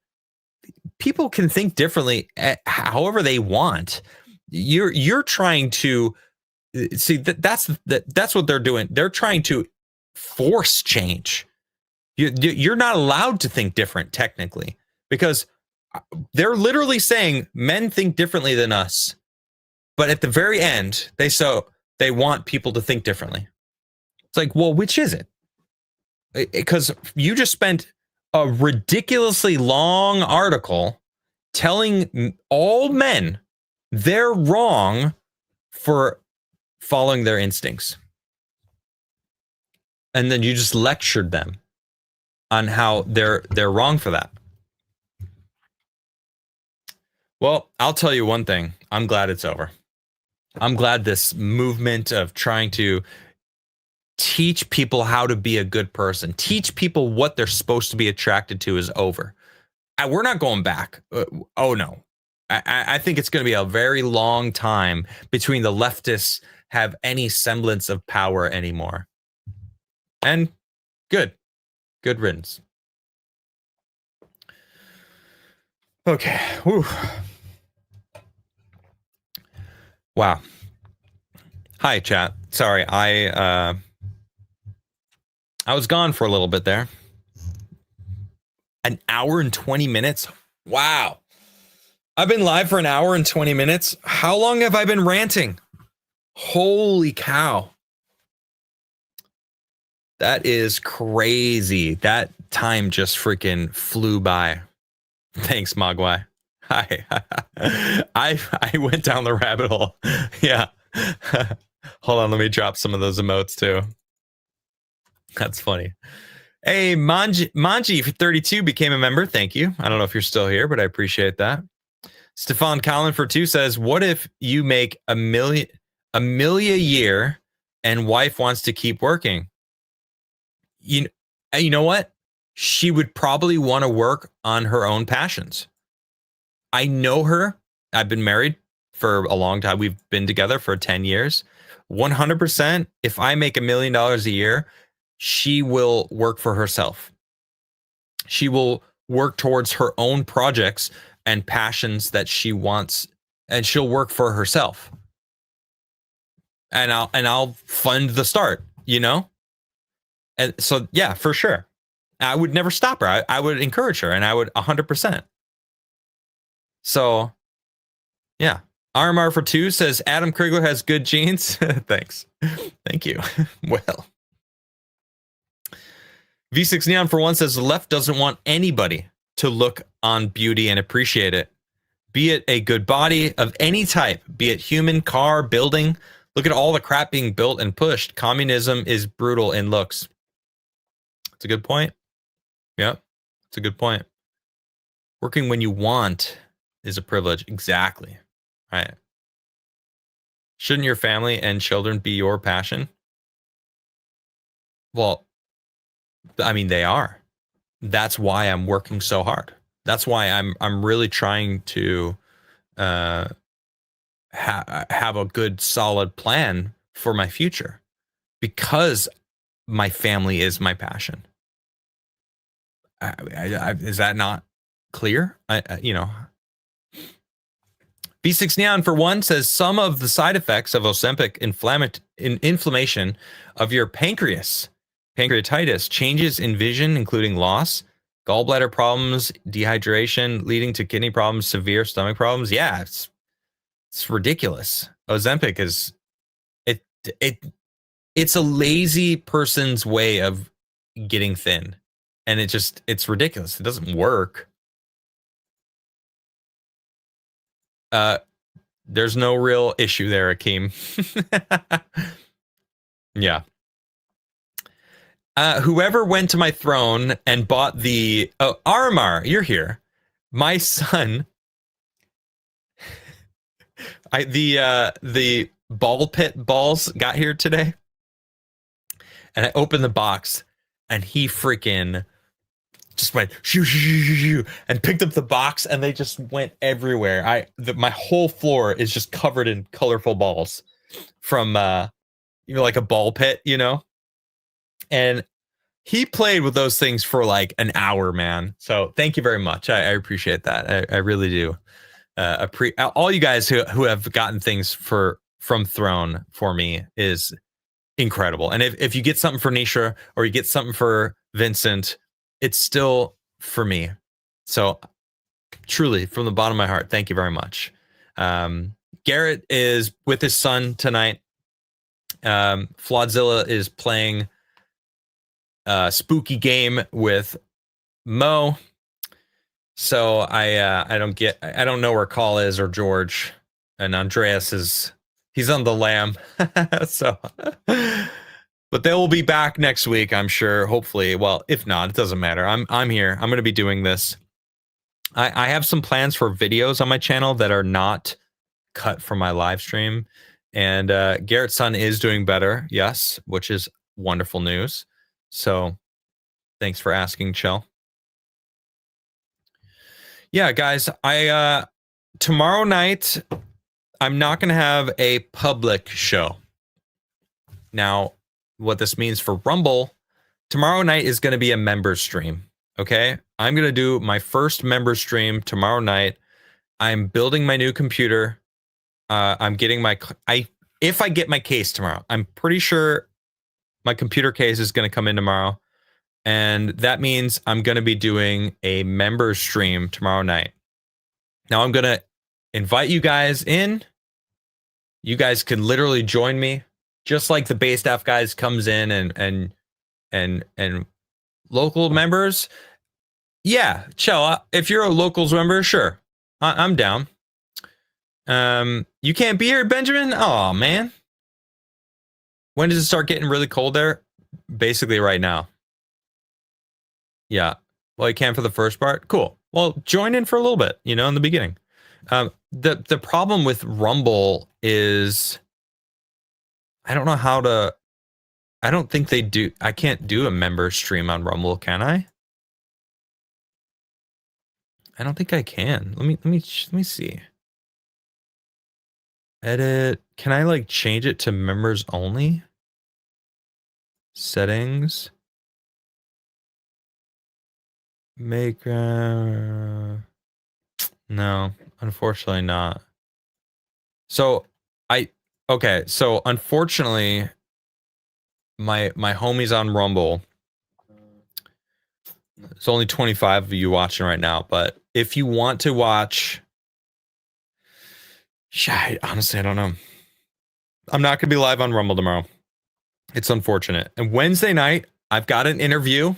People can think differently however they want. You're trying to see that's what they're doing. They're trying to force change. You're not allowed to think different technically, because they're literally saying men think differently than us, but at the very end they want people to think differently. It's like, well, which is it? Because you just spent a ridiculously long article telling all men they're wrong for following their instincts. And then you just lectured them on how they're wrong for that. Well, I'll tell you one thing. I'm glad it's over. I'm glad this movement of trying to teach people how to be a good person, teach people what they're supposed to be attracted to is over. We're not going back. Oh, no. I think it's going to be a very long time between the leftists have any semblance of power anymore. And good riddance. Okay. Whew. Wow. Hi, chat. Sorry, I was gone for a little bit there. An hour and 20 minutes. Wow. I've been live for an hour and 20 minutes. How long have I been ranting? Holy cow. That is crazy. That time just freaking flew by. Thanks, Mogwai. Hi. I went down the rabbit hole. Yeah. Hold on, let me drop some of those emotes too. That's funny. Hey, Manji for 32 became a member. Thank you. I don't know if you're still here, but I appreciate that. Stefan Collin for 2 says, "What if you make a million a year and wife wants to keep working?" You know what? She would probably want to work on her own passions. I know her. I've been married for a long time. We've been together for 10 years. 100%, if I make $1 million a year, she will work for herself. She will work towards her own projects and passions that she wants, and she'll work for herself. And I'll fund the start, you know? And so, yeah, for sure. I would never stop her. I would encourage her, and I would 100%. So, yeah. RMR for 2 says, Adam Krigler has good genes. Thanks. Thank you. Well. V6 Neon for 1 says, the left doesn't want anybody to look on beauty and appreciate it. Be it a good body of any type, be it human, car, building. Look at all the crap being built and pushed. Communism is brutal in looks. It's a good point. Yep. It's a good point. Working when you want is a privilege. Exactly. Right. Shouldn't your family and children be your passion? Well, I mean, they are. That's why I'm working so hard. That's why I'm really trying to have a good, solid plan for my future, because my family is my passion. Is that not clear? B6 Neon for 1 says, some of the side effects of Ozempic inflammation of your pancreatitis, changes in vision, including loss, gallbladder problems, dehydration, leading to kidney problems, severe stomach problems. Yeah, it's ridiculous. Ozempic is it's a lazy person's way of getting thin, and it's ridiculous. It doesn't work. There's no real issue there, Akeem. Yeah. Whoever went to my throne and bought the Armar, you're here. My son, the ball pit balls got here today, and I opened the box, and he freaking just went shoo, shoo, shoo, shoo, shoo, and picked up the box, and they just went everywhere. My whole floor is just covered in colorful balls from like a ball pit, and he played with those things for like an hour, man. So thank you very much. I appreciate that. I really do. All you guys who have gotten things from Throne for me is incredible. And if you get something for Nisha or you get something for Vincent, it's still for me. So truly, from the bottom of my heart, thank you very much. Garrett is with his son tonight. Flodzilla is playing a spooky game with Mo. So I don't know where Caul is or George, and Andreas he's on the lam. So, but they will be back next week, I'm sure. Hopefully, well, if not, it doesn't matter. I'm here. I'm going to be doing this. I have some plans for videos on my channel that are not cut from my live stream, and Garrett's son is doing better. Yes, which is wonderful news. So, thanks for asking, Chell. Yeah, guys, tomorrow night, I'm not going to have a public show. Now, what this means for Rumble, tomorrow night is going to be a member stream, okay? I'm going to do my first member stream tomorrow night. I'm building my new computer. I'm getting if I get my case tomorrow, I'm pretty sure my computer case is going to come in tomorrow. And that means I'm going to be doing a member stream tomorrow night. Now I'm going to invite you guys in. You guys can literally join me, just like the Base Staff guys comes in and and local members, yeah, chill. If you're a locals member, sure, I'm down. You can't be here, Benjamin. Oh man, when does it start getting really cold there? Basically, right now. Yeah. Well, you can for the first part. Cool. Well, join in for a little bit. In the beginning. The problem with Rumble is I don't know how to. I don't think they do. I can't do a member stream on Rumble, can I? I don't think I can. Let me see. Edit. Can I like change it to members only? Settings. Make. No, unfortunately not. So okay. So unfortunately, my homies on Rumble. It's only 25 of you watching right now, but if you want to watch, honestly, I don't know. I'm not going to be live on Rumble tomorrow. It's unfortunate. And Wednesday night, I've got an interview.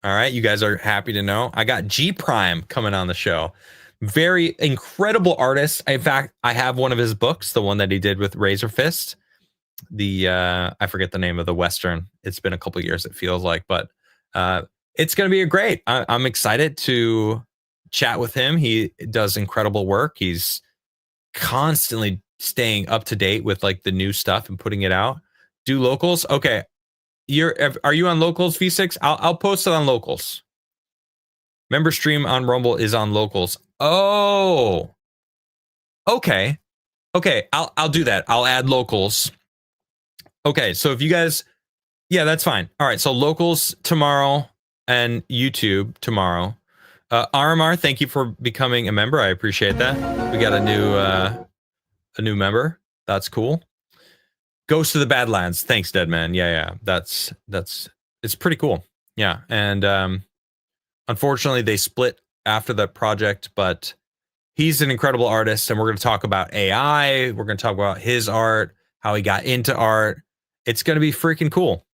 All right, you guys are happy to know. I got G Prime coming on the show. Very incredible artist. In fact, I have one of his books, the one that he did with Razor Fist. I forget the name of the Western. It's been a couple years, it feels like, but it's going to be great. I'm excited to chat with him. He does incredible work. He's constantly staying up to date with like the new stuff and putting it out. Do locals? Okay. Are you on locals, V6? I'll post it on locals. Member stream on Rumble is on locals. Oh, okay. I'll do that. I'll add locals. Okay. So if you guys, yeah, that's fine. All right. So locals tomorrow and YouTube tomorrow. RMR, thank you for becoming a member. I appreciate that. We got a new member. That's cool. Ghost of the Badlands. Thanks, Deadman. Yeah. That's it's pretty cool. Yeah. And unfortunately they split after the project, but he's an incredible artist, and we're going to talk about AI. We're going to talk about his art, how he got into art. It's going to be freaking cool.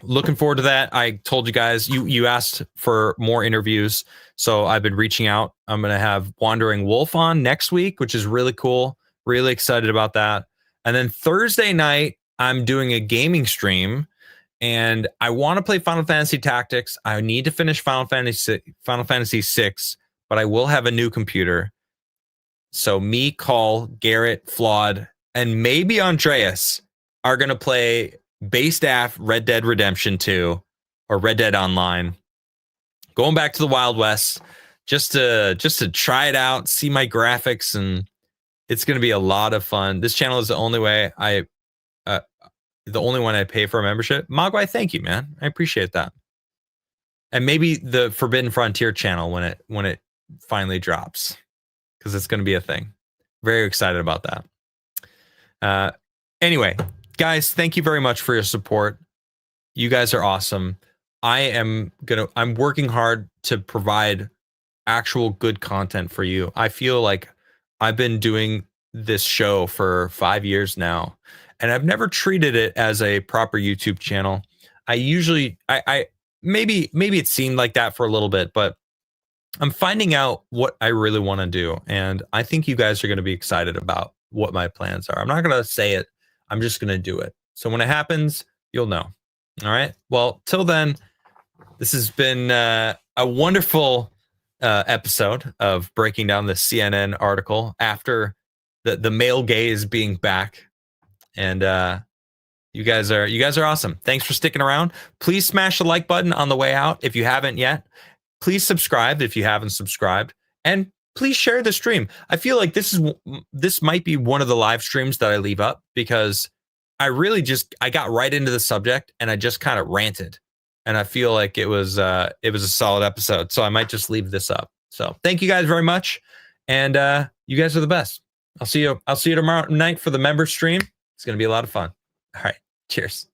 Looking forward to that. I told you guys, you asked for more interviews, so I've been reaching out. I'm going to have Wandering Wolf on next week, which is really cool. Really excited about that. And then Thursday night, I'm doing a gaming stream, and I want to play Final Fantasy Tactics. I need to finish Final Fantasy 6, but I will have a new computer. So me, Caul, Garrett, Flawed, and maybe Andreas are going to play Based AF Red Dead Redemption 2 or Red Dead Online. Going back to the Wild West just to try it out, see my graphics, and it's going to be a lot of fun. This channel is the only way the only one I pay for a membership. Mogwai, thank you, man. I appreciate that. And maybe the Forbidden Frontier channel when it finally drops, because it's going to be a thing. Very excited about that. Anyway, guys, thank you very much for your support. You guys are awesome. I'm working hard to provide actual good content for you. I feel like I've been doing this show for 5 years now, and I've never treated it as a proper YouTube channel. I maybe it seemed like that for a little bit, but I'm finding out what I really want to do, and I think you guys are going to be excited about what my plans are. I'm not going to say it. I'm just going to do it. So when it happens, you'll know. All right. Well, till then, this has been a wonderful episode of breaking down the CNN article after the male gaze being back. And you guys are awesome. Thanks for sticking around. Please smash the like button on the way out if you haven't yet. Please subscribe if you haven't subscribed, and please share the stream. I feel like this might be one of the live streams that I leave up, because I got right into the subject and I just kind of ranted, and I feel like it was a solid episode. So I might just leave this up. So thank you guys very much, and you guys are the best. I'll see you tomorrow night for the member stream. It's going to be a lot of fun. All right. Cheers.